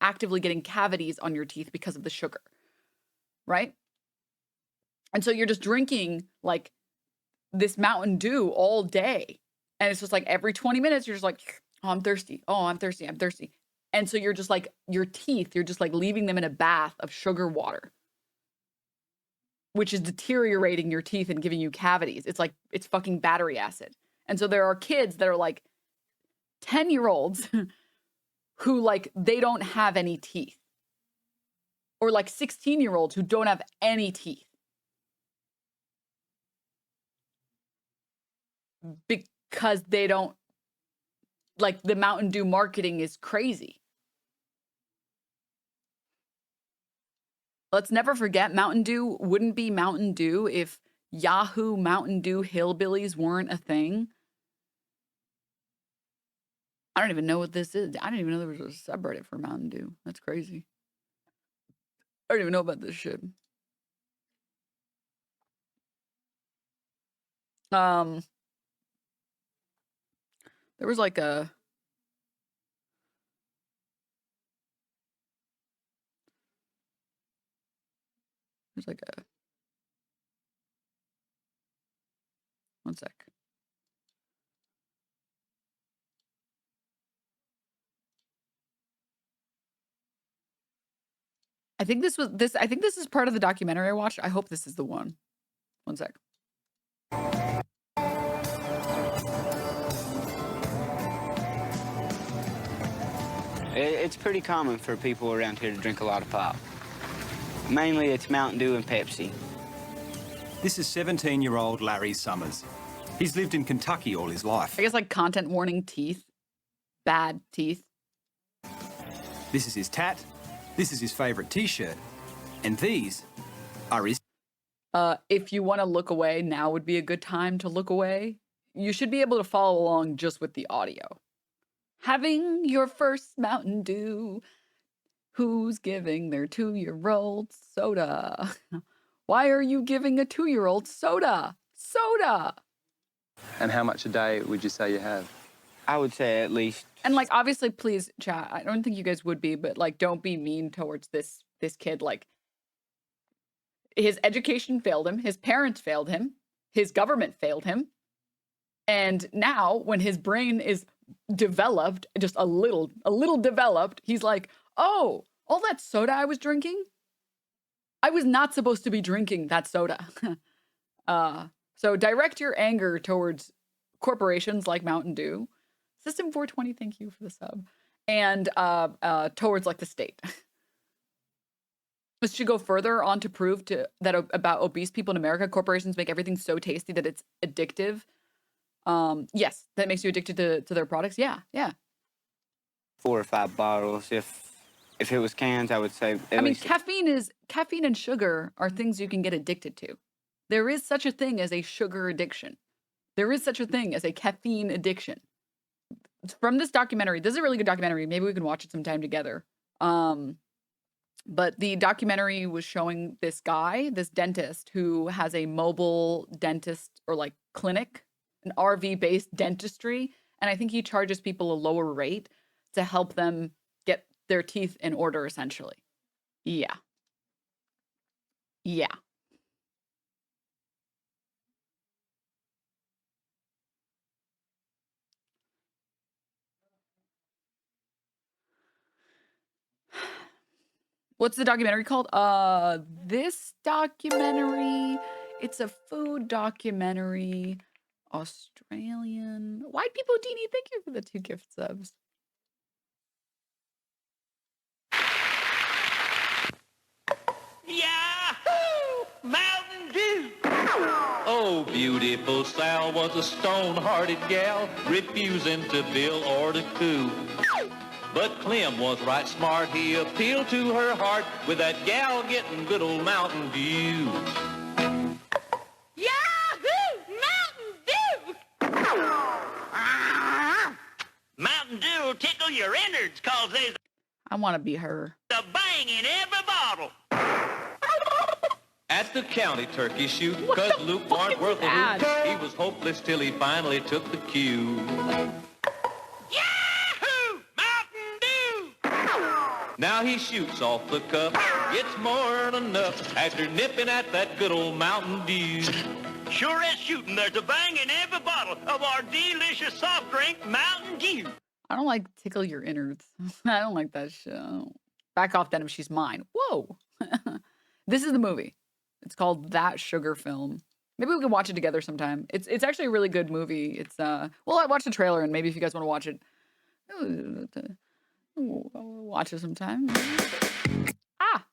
actively getting cavities on your teeth because of the sugar. right? And so you're just drinking like this Mountain Dew all day. And it's just like every 20 minutes, you're just like, oh, I'm thirsty. Oh, I'm thirsty. I'm thirsty. And so you're just like, your teeth, you're just like leaving them in a bath of sugar water, which is deteriorating your teeth and giving you cavities. It's like, it's fucking battery acid. And so there are kids that are like 10-year-olds who like, they don't have any teeth. Or like 16-year-olds who don't have any teeth. Because they don't, like the Mountain Dew marketing is crazy. Let's never forget Mountain Dew wouldn't be Mountain Dew if Yahoo Mountain Dew hillbillies weren't a thing. I don't even know what this is. I didn't even know there was a subreddit for Mountain Dew. That's crazy. I don't even know about this shit. There was like a one sec. I think this is part of the documentary I watched. I hope this is the one. One sec. It's pretty common for people around here to drink a lot of pop. Mainly it's Mountain Dew and Pepsi. This is 17-year-old Larry Summers. He's lived in Kentucky all his life. I guess like content warning teeth. Bad teeth. This is his tat. This is his favorite t-shirt. And these are his... If you want to look away, now would be a good time to look away. You should be able to follow along just with the audio. Having your first Mountain Dew. Who's giving their 2-year-old soda? Why are you giving a 2-year-old soda? Soda! And how much a day would you say you have? I would say at least. And like, obviously, please, chat. I don't think you guys would be, but like, don't be mean towards this kid. Like, his education failed him. His parents failed him. His government failed him. And now, when his brain is developed, just a little developed, he's like, oh, all that soda I was drinking? I was not supposed to be drinking that soda. So direct your anger towards corporations like Mountain Dew. System 420, thank you for the sub. And towards like the state. This should go further on to prove that about obese people in America, corporations make everything so tasty that it's addictive. Yes, that makes you addicted to their products. Yeah. 4 or 5 bottles. If it was cans, I would say at least. Caffeine and sugar are things you can get addicted to. There is such a thing as a sugar addiction. There is such a thing as a caffeine addiction. From this documentary, this is a really good documentary. Maybe we can watch it sometime together. But the documentary was showing this guy, this dentist, who has a mobile dentist or like clinic, an RV-based dentistry. And I think he charges people a lower rate to help them get their teeth in order, essentially. Yeah. What's the documentary called? This documentary, it's a food documentary. Australian. White people, Dini, thank you for the 2 gift subs. Yahoo! Mountain Dew! Oh, beautiful Sal was a stone-hearted gal, refusing to bill or to coo. But Clem was right smart, he appealed to her heart with that gal getting good old Mountain Dew. Yahoo! Mountain Dew! Mountain Dew will tickle your innards, cause there's I want to be her. a bang in every bottle. At the county turkey shoot, cause Luke weren't worth a hoot. He was hopeless till he finally took the cue. Yahoo! Mountain Dew! Now he shoots off the cup. It's more than enough after nipping at that good old Mountain Dew. Sure as shooting, there's a bang in every bottle of our delicious soft drink, Mountain Dew. I don't like tickle your innards. I don't like that shit. Back off, Denim. She's mine. Whoa. This is the movie. It's called That Sugar Film. Maybe we can watch it together sometime. It's actually a really good movie. It's well, I watched the trailer, and maybe if you guys want to watch it, watch it sometime. Ah.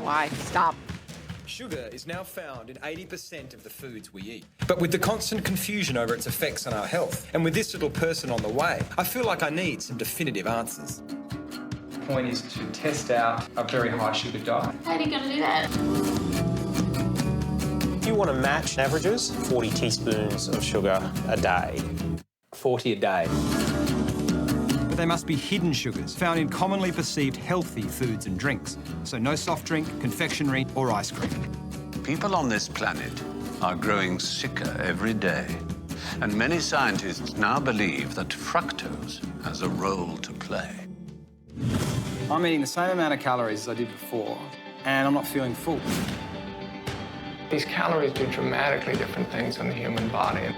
Why? Stop. Sugar is now found in 80% of the foods we eat. But with the constant confusion over its effects on our health, and with this little person on the way, I feel like I need some definitive answers. The point is to test out a very high sugar diet. How are you going to do that? If you want to match averages, 40 teaspoons of sugar a day. 40 a day. But they must be hidden sugars, found in commonly perceived healthy foods and drinks. So no soft drink, confectionery, or ice cream. People on this planet are growing sicker every day. And many scientists now believe that fructose has a role to play. I'm eating the same amount of calories as I did before, and I'm not feeling full. These calories do dramatically different things in the human body.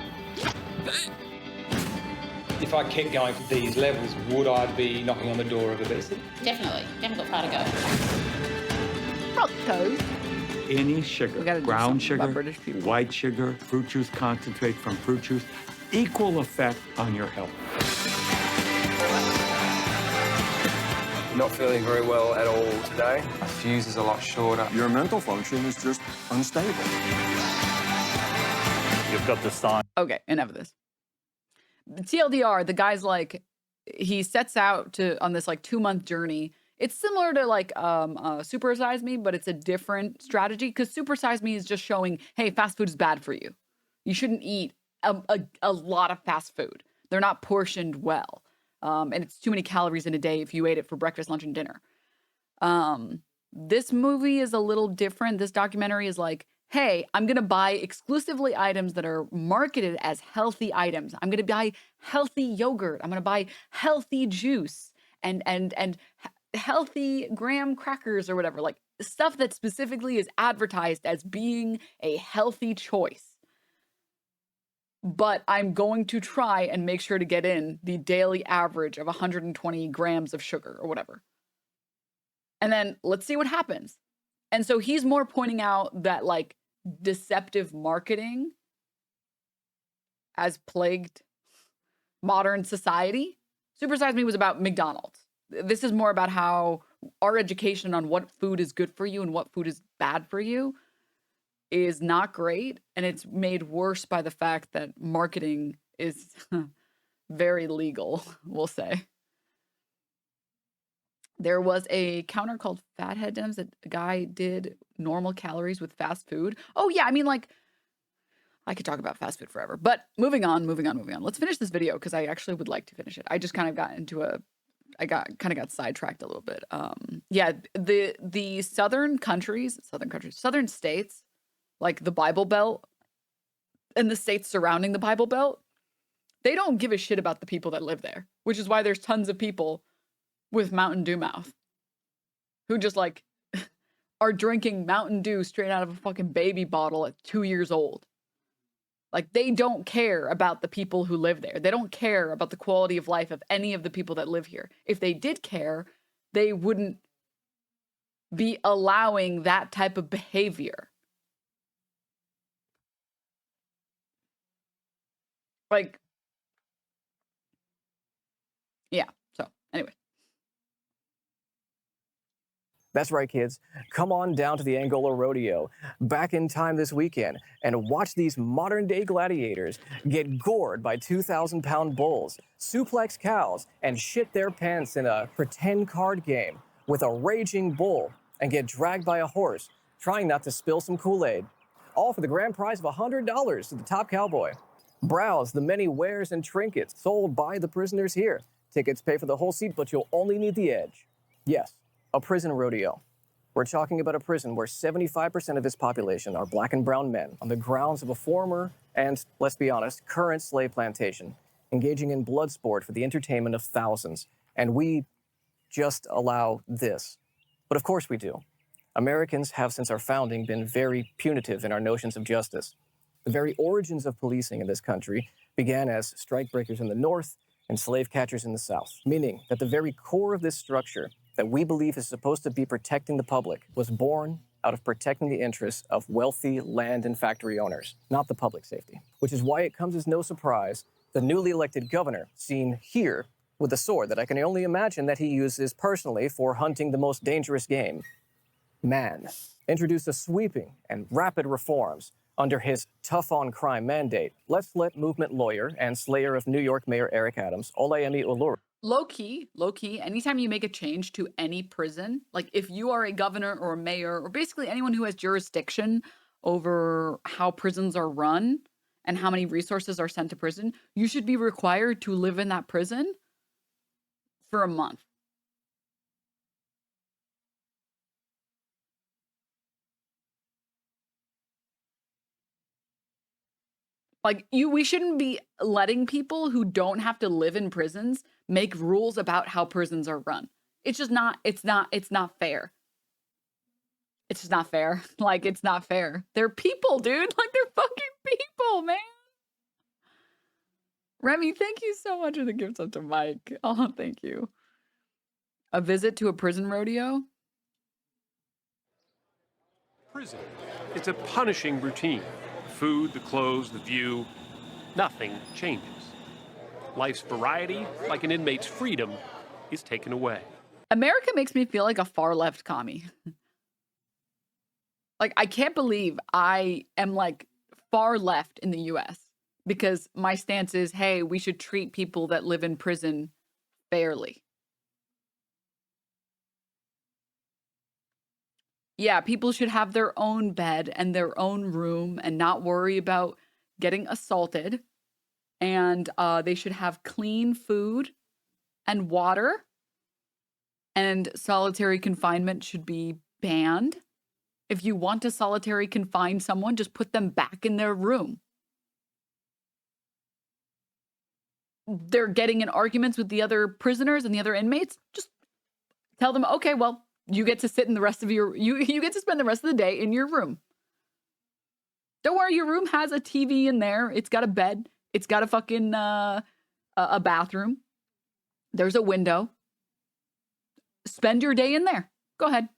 If I kept going for these levels, would I be knocking on the door of obesity? Definitely. You haven't got far to go. Fructose. Any sugar, brown sugar, white sugar, fruit juice concentrate from fruit juice, equal effect on your health. Not feeling very well at all today. My fuse is a lot shorter. Your mental function is just unstable. You've got the sign. Okay, enough of this. The TLDR, the guy's like, he sets out on this like 2-month journey. It's similar to like Super Size Me, but it's a different strategy because Super Size Me is just showing, hey, fast food is bad for you. You shouldn't eat a lot of fast food. They're not portioned well. And it's too many calories in a day if you ate it for breakfast, lunch, and dinner. This movie is a little different. This documentary is like, hey, I'm going to buy exclusively items that are marketed as healthy items. I'm going to buy healthy yogurt. I'm going to buy healthy juice and healthy graham crackers or whatever, like stuff that specifically is advertised as being a healthy choice. But I'm going to try and make sure to get in the daily average of 120 grams of sugar or whatever. And then let's see what happens. And so he's more pointing out that like deceptive marketing has plagued modern society. Super Size Me was about McDonald's. This is more about how our education on what food is good for you and what food is bad for you is not great. And it's made worse by the fact that marketing is very legal, we'll say. There was a counter called Fathead Denims that a guy did normal calories with fast food. Oh yeah, I mean like, I could talk about fast food forever, but moving on. Let's finish this video because I actually would like to finish it. I just kind of got into got sidetracked a little bit. Yeah, the southern states, like the Bible Belt and the states surrounding the Bible Belt, they don't give a shit about the people that live there, which is why there's tons of people with Mountain Dew mouth who just like are drinking Mountain Dew straight out of a fucking baby bottle at 2 years old. Like they don't care about the people who live there. They don't care about the quality of life of any of the people that live here. If they did care, they wouldn't be allowing that type of behavior. Like, yeah. So anyway. That's right, kids. Come on down to the Angola Rodeo back in time this weekend and watch these modern-day gladiators get gored by 2,000-pound bulls, suplex cows, and shit their pants in a pretend card game with a raging bull and get dragged by a horse, trying not to spill some Kool-Aid. All for the grand prize of $100 to the top cowboy. Browse the many wares and trinkets sold by the prisoners here. Tickets pay for the whole seat, but you'll only need the edge. Yes. A prison rodeo. We're talking about a prison where 75% of its population are black and brown men on the grounds of a former and, let's be honest, current slave plantation, engaging in blood sport for the entertainment of thousands. And we just allow this. But of course we do. Americans have since our founding been very punitive in our notions of justice. The very origins of policing in this country began as strikebreakers in the North and slave catchers in the South, meaning that the very core of this structure that we believe is supposed to be protecting the public was born out of protecting the interests of wealthy land and factory owners, not the public safety. Which is why it comes as no surprise the newly elected governor, seen here with a sword that I can only imagine that he uses personally for hunting the most dangerous game, man, introduced a sweeping and rapid reforms under his tough-on-crime mandate. Let's let movement lawyer and slayer of New York Mayor Eric Adams, Olayemi Olori. Low key, anytime you make a change to any prison, like if you are a governor or a mayor or basically anyone who has jurisdiction over how prisons are run and how many resources are sent to prison, you should be required to live in that prison for a month. Like we shouldn't be letting people who don't have to live in prisons make rules about how prisons are run. It's just not, it's not fair. It's just not fair. Like, it's not fair. They're people, dude. Like, they're fucking people, man. Remy, thank you so much for the gift up to Mike. Oh, thank you. A visit to a prison rodeo? Prison. It's a punishing routine. The food, the clothes, the view, nothing changes. Life's variety, like an inmate's freedom, is taken away. America makes me feel like a far left commie. Like, I can't believe I am like far left in the US because my stance is, hey, we should treat people that live in prison fairly. Yeah, people should have their own bed and their own room and not worry about getting assaulted. And they should have clean food and water. And solitary confinement should be banned. If you want to solitary confine someone, just put them back in their room. They're getting in arguments with the other prisoners and the other inmates. Just tell them, okay, well, you get to sit in the rest of your, you get to spend the rest of the day in your room. Don't worry, your room has a TV in there. It's got a bed. It's got a fucking, a bathroom. There's a window. Spend your day in there. Go ahead.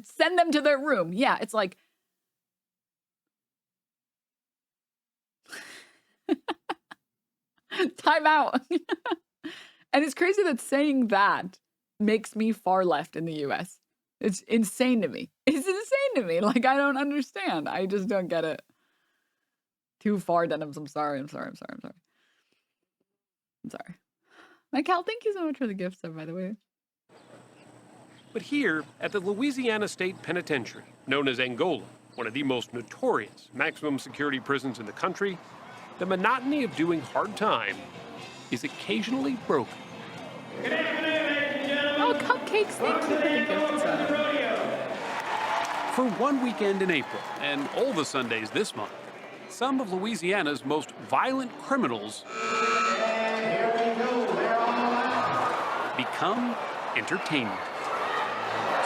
Send them to their room. Yeah, it's like... Time out. And it's crazy that saying that makes me far left in the US. It's insane to me. It's insane to me. Like, I don't understand. I just don't get it. Too far, Denims. I'm sorry. Cal, thank you so much for the gift sub, by the way. But here, at the Louisiana State Penitentiary, known as Angola, one of the most notorious maximum security prisons in the country, the monotony of doing hard time is occasionally broken. Oh, cupcakes, thank you for the gift sub. For one weekend in April, and all the Sundays this month, some of Louisiana's most violent criminals become entertainment.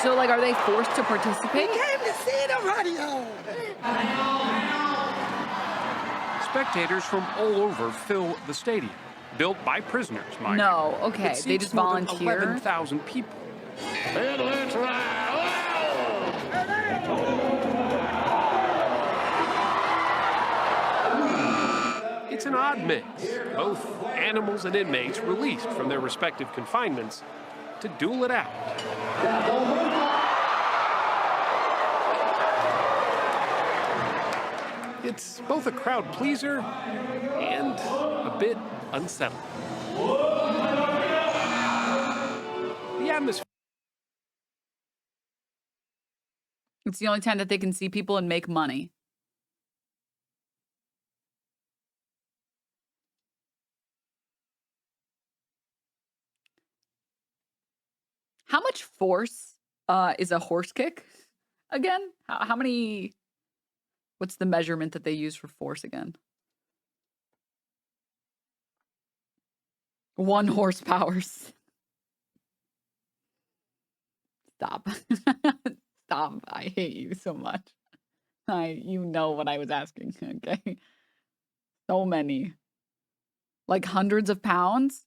So, like, are they forced to participate? We came to see the rodeo. Spectators from all over fill the stadium, built by prisoners, mind No, you. okay, It they seats just more than volunteer? 11,000 people. It's an odd mix, both animals and inmates released from their respective confinements to duel it out. It's both a crowd pleaser and a bit unsettling. The atmosphere. It's the only time that they can see people and make money. How much force is a horse kick. Again, how many? What's the measurement that they use for force again? 1 horsepower. Stop. Stop. I hate you so much. You know what I was asking, okay? So many. Like hundreds of pounds?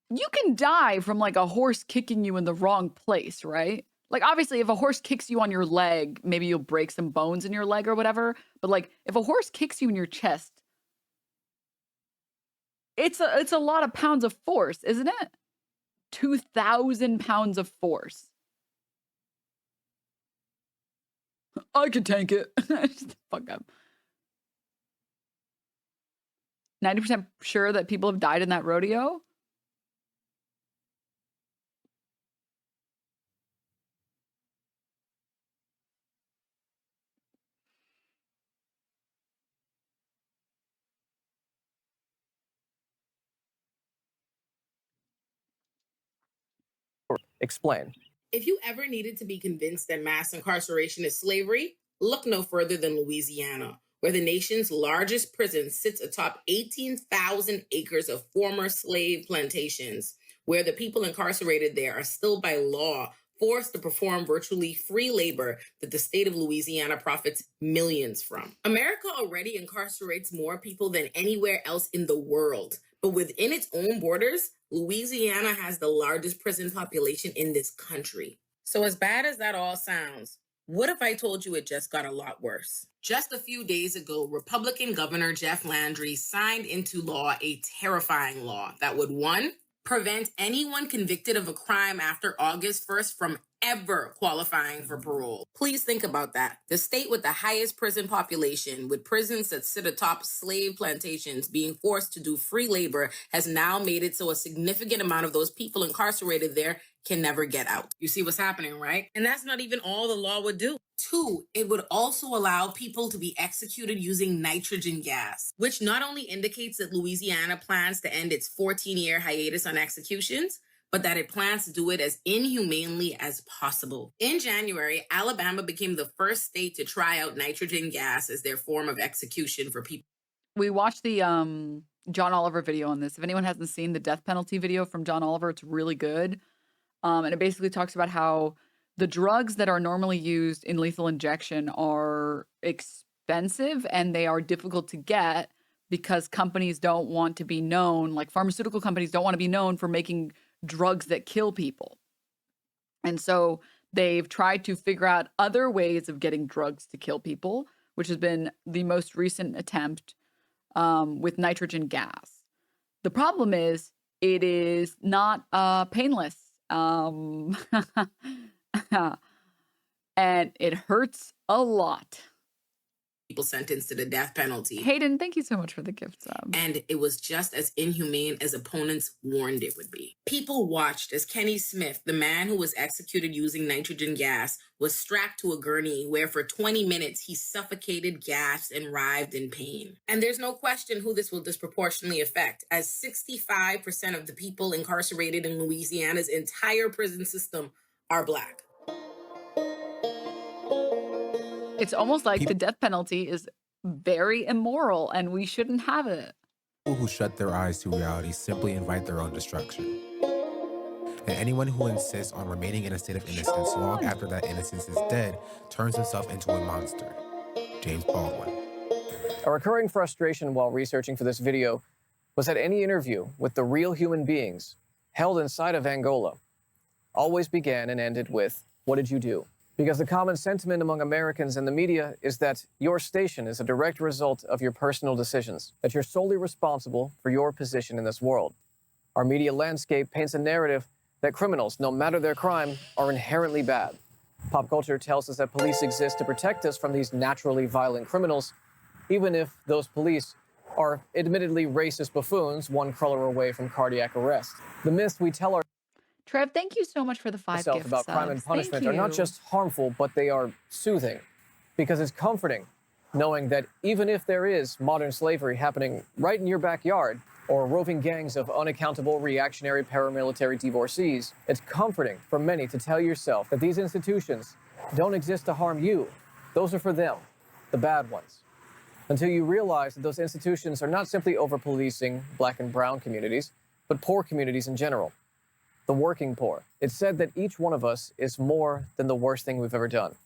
You can die from like a horse kicking you in the wrong place, right? Like obviously if a horse kicks you on your leg, maybe you'll break some bones in your leg or whatever. But like if a horse kicks you in your chest, it's a lot of pounds of force, isn't it? 2,000 pounds of force. I can tank it. Shut the fuck up. 90% sure that people have died in that rodeo? Explain. If you ever needed to be convinced that mass incarceration is slavery, look no further than Louisiana, where the nation's largest prison sits atop 18,000 acres of former slave plantations, where the people incarcerated there are still by law forced to perform virtually free labor that the state of Louisiana profits millions from. America already incarcerates more people than anywhere else in the world, but within its own borders, Louisiana has the largest prison population in this country. So as bad as that all sounds, what if I told you it just got a lot worse? Just a few days ago, Republican Governor Jeff Landry signed into law a terrifying law that would, 1, prevent anyone convicted of a crime after August 1st from ever qualifying for parole. Please think about that. The state with the highest prison population, with prisons that sit atop slave plantations being forced to do free labor, has now made it so a significant amount of those people incarcerated there can never get out. You see what's happening, right? And that's not even all the law would do. 2, it would also allow people to be executed using nitrogen gas, which not only indicates that Louisiana plans to end its 14-year hiatus on executions, but that it plans to do it as inhumanely as possible. In January, Alabama became the first state to try out nitrogen gas as their form of execution for people. We watched the John Oliver video on this. If anyone hasn't seen the death penalty video from John Oliver, it's really good. And it basically talks about how the drugs that are normally used in lethal injection are expensive and they are difficult to get because companies don't want to be known, like pharmaceutical companies don't want to be known for making drugs that kill people. And so they've tried to figure out other ways of getting drugs to kill people, which has been the most recent attempt with nitrogen gas. The problem is it is not painless. And it hurts a lot. People sentenced to the death penalty. Hayden, thank you so much for the gift sub. And it was just as inhumane as opponents warned it would be. People watched as Kenny Smith, the man who was executed using nitrogen gas, was strapped to a gurney where for 20 minutes he suffocated, gasped, and writhed in pain. And there's no question who this will disproportionately affect, as 65% of the people incarcerated in Louisiana's entire prison system are Black. It's almost like the death penalty is very immoral and we shouldn't have it. People who shut their eyes to reality simply invite their own destruction. And anyone who insists on remaining in a state of innocence long after that innocence is dead turns himself into a monster. James Baldwin. A recurring frustration while researching for this video was that any interview with the real human beings held inside of Angola always began and ended with, "What did you do?" Because the common sentiment among Americans and the media is that your station is a direct result of your personal decisions, that you're solely responsible for your position in this world. Our media landscape paints a narrative that criminals, no matter their crime, are inherently bad. Pop culture tells us that police exist to protect us from these naturally violent criminals, even if those police are admittedly racist buffoons one crawler away from cardiac arrest. The myths we tell Trev, thank you so much for the 5 ourselves gifts. about crime and punishment are not just harmful, but they are soothing, because it's comforting knowing that even if there is modern slavery happening right in your backyard, or roving gangs of unaccountable reactionary paramilitary divorcees, it's comforting for many to tell yourself that these institutions don't exist to harm you. Those are for them, the bad ones. Until you realize that those institutions are not simply over-policing black and brown communities, but poor communities in general. The working poor. It's said that each one of us is more than the worst thing we've ever done.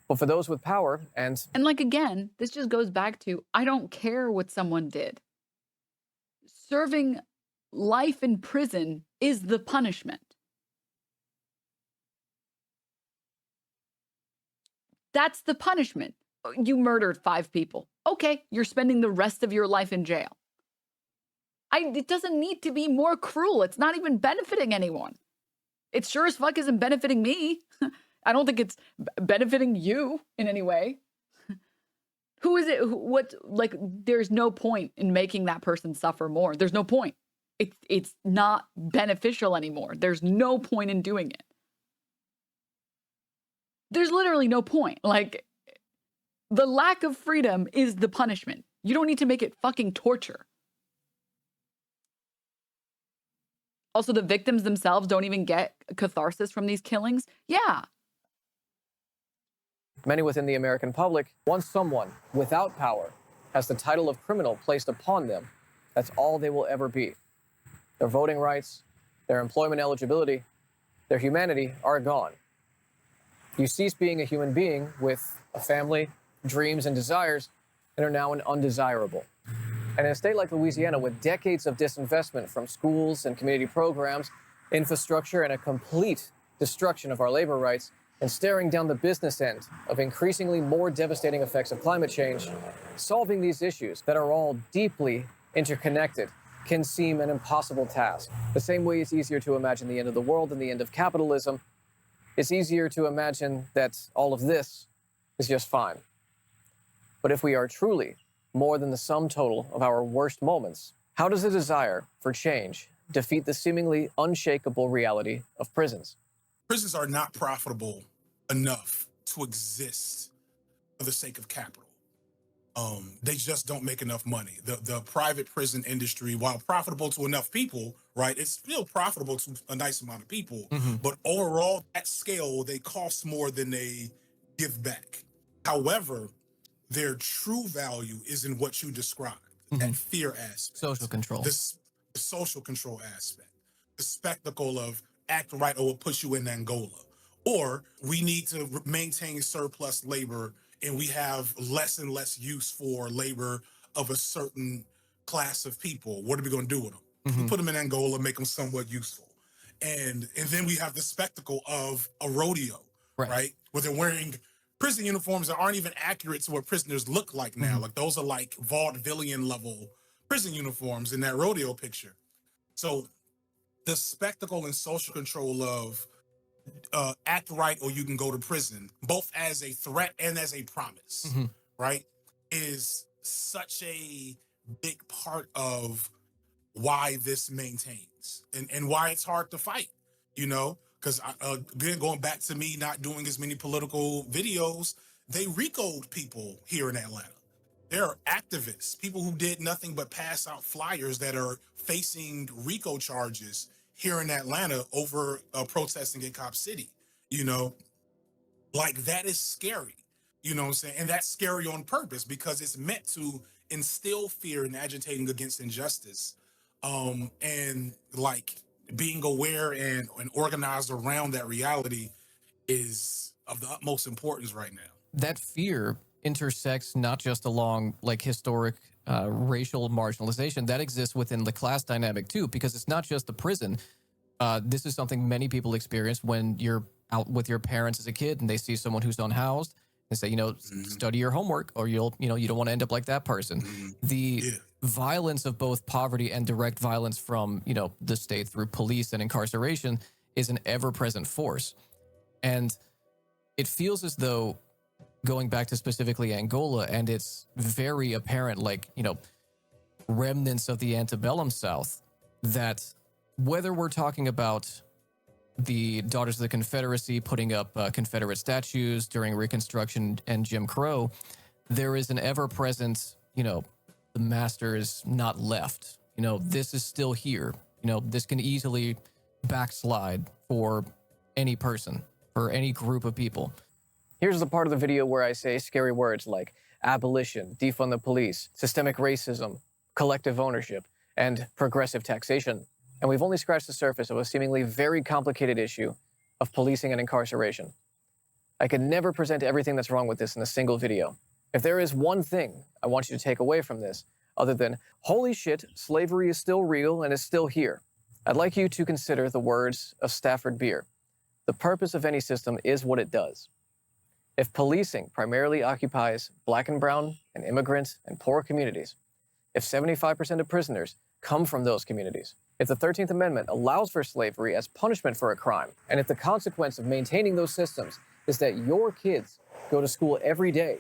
But for those with power and like, again, this just goes back to, I don't care what someone did. Serving life in prison is the punishment. That's the punishment. You murdered 5 people. Okay, you're spending the rest of your life in jail. It doesn't need to be more cruel. It's not even benefiting anyone. It sure as fuck isn't benefiting me. I don't think it's benefiting you in any way. Who is it? There's no point in making that person suffer more. There's no point. It's not beneficial anymore. There's no point in doing it. There's literally no point. Like, the lack of freedom is the punishment. You don't need to make it fucking torture. Also, the victims themselves don't even get catharsis from these killings. Yeah. many within the American public, once someone without power has the title of criminal placed upon them, that's all they will ever be. Their voting rights, their employment eligibility, their humanity are gone. You cease being a human being with a family, dreams, and desires, and are now an undesirable. And in a state like Louisiana, with decades of disinvestment from schools and community programs, infrastructure, and a complete destruction of our labor rights, and staring down the business end of increasingly more devastating effects of climate change, solving these issues that are all deeply interconnected can seem an impossible task. The same way it's easier to imagine the end of the world than the end of capitalism, it's easier to imagine that all of this is just fine. But if we are truly more than the sum total of our worst moments, how does a desire for change defeat the seemingly unshakable reality of prisons? Prisons are not profitable enough to exist for the sake of capital. They just don't make enough money. The private prison industry, while profitable to enough people, right, it's still profitable to a nice amount of people. But overall, at scale, they cost more than they give back. However, their true value is in what you described, that fear aspect. Social control. The social control aspect. The spectacle of act right or we'll put you in Angola. Or we need to maintain surplus labor and we have less and less use for labor of a certain class of people. What are we going to do with them? We put them in Angola, make them somewhat useful. And then we have the spectacle of a rodeo, right? Where they're wearing prison uniforms that aren't even accurate to what prisoners look like now. Like those are like vaudevillian level prison uniforms in that rodeo picture. So the spectacle and social control of act right or you can go to prison, both as a threat and as a promise, right, is such a big part of why this maintains and why it's hard to fight, you know, because again, going back to me not doing as many political videos, they RICO'd people here in Atlanta. There are activists, people who did nothing but pass out flyers that are facing RICO charges here in Atlanta over protesting in Cop City, you know, like that is scary, you know what I'm saying? And that's scary on purpose because it's meant to instill fear and agitating against injustice. And like being aware and organized around that reality is of the utmost importance right now. That Fear intersects not just along like historic racial marginalization that exists within the class dynamic too, because it's not just the prison. This is something many people experience when you're out with your parents as a kid and they see someone who's unhoused and say, you know, study your homework or you don't want to end up like that person. The violence of both poverty and direct violence from, you know, the state through police and incarceration is an ever-present force. And it feels as though, going back to specifically Angola, and it's very apparent, like, you know, remnants of the antebellum South, that whether we're talking about the Daughters of the Confederacy putting up Confederate statues during Reconstruction and Jim Crow, there is an ever-present, you know, the master is not left. You know, this is still here. You know, this can easily backslide for any person, for any group of people. Here's the part of the video where I say scary words like abolition, defund the police, systemic racism, collective ownership, and progressive taxation. And we've only scratched the surface of a seemingly very complicated issue of policing and incarceration. I could never present everything that's wrong with this in a single video. If there is one thing I want you to take away from this, other than, holy shit, slavery is still real and is still here, I'd like you to consider the words of Stafford Beer. The purpose of any system is what it does. If policing primarily occupies black and brown and immigrant and poor communities, if 75% of prisoners come from those communities, if the 13th Amendment allows for slavery as punishment for a crime, and if the consequence of maintaining those systems is that your kids go to school every day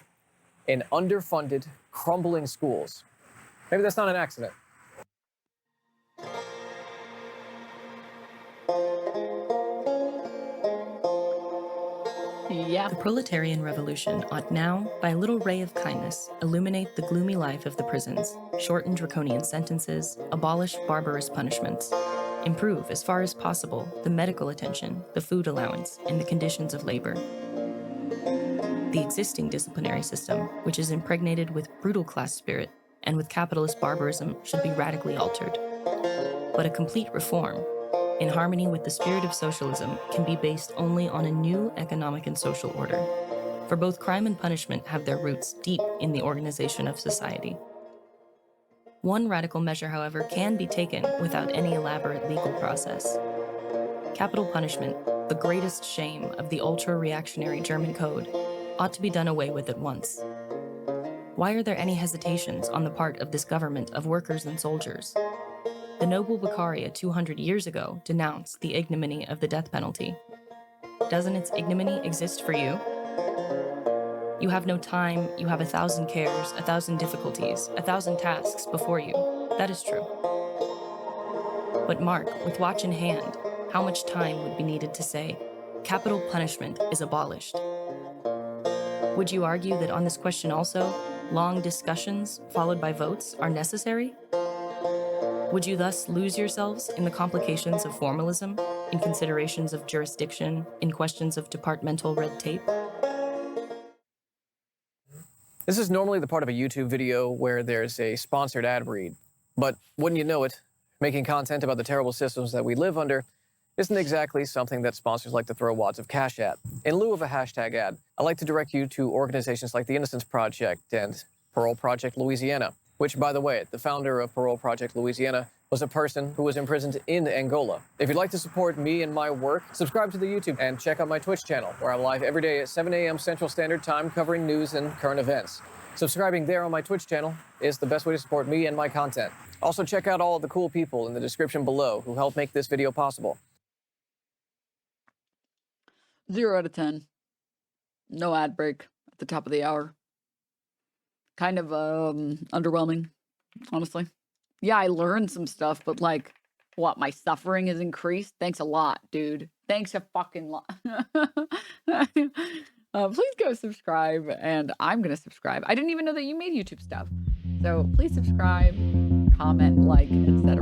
in underfunded, crumbling schools, maybe that's not an accident. Yeah. The proletarian revolution ought now, by a little ray of kindness, illuminate the gloomy life of the prisons, shorten draconian sentences, abolish barbarous punishments, improve, as far as possible, the medical attention, the food allowance, and the conditions of labor. The existing disciplinary system, which is impregnated with brutal class spirit and with capitalist barbarism, should be radically altered. But a complete reform, in harmony with the spirit of socialism, can be based only on a new economic and social order. For both crime and punishment have their roots deep in the organization of society. One radical measure, however, can be taken without any elaborate legal process. Capital punishment, the greatest shame of the ultra-reactionary German code, ought to be done away with at once. Why are there any hesitations on the part of this government of workers and soldiers? The noble Beccaria 200 years ago denounced the ignominy of the death penalty. Doesn't its ignominy exist for you? You have no time, you have 1,000 cares, 1,000 difficulties, 1,000 tasks before you. That is true. But mark, with watch in hand, how much time would be needed to say, capital punishment is abolished. Would you argue that on this question also, long discussions followed by votes are necessary? Would you thus lose yourselves in the complications of formalism, in considerations of jurisdiction, in questions of departmental red tape? This is normally the part of a YouTube video where there's a sponsored ad read, but wouldn't you know it, making content about the terrible systems that we live under isn't exactly something that sponsors like to throw wads of cash at. In lieu of a hashtag ad, I like to direct you to organizations like the Innocence Project and Parole Project Louisiana, which, by the way, the founder of Parole Project Louisiana was a person who was imprisoned in Angola. If you'd like to support me and my work, subscribe to the YouTube and check out my Twitch channel, where I'm live every day at 7 a.m. Central Standard Time covering news and current events. Subscribing there on my Twitch channel is the best way to support me and my content. Also, check out all of the cool people in the description below who helped make this video possible. 0 out of 10. No ad break at the top of the hour. Kind of underwhelming, honestly. Yeah, I learned some stuff, but like, what, my suffering has increased? Thanks a lot, dude. Thanks a fucking lot. Please go subscribe, and I'm gonna subscribe. I didn't even know that you made YouTube stuff. So please subscribe, comment, like, etc.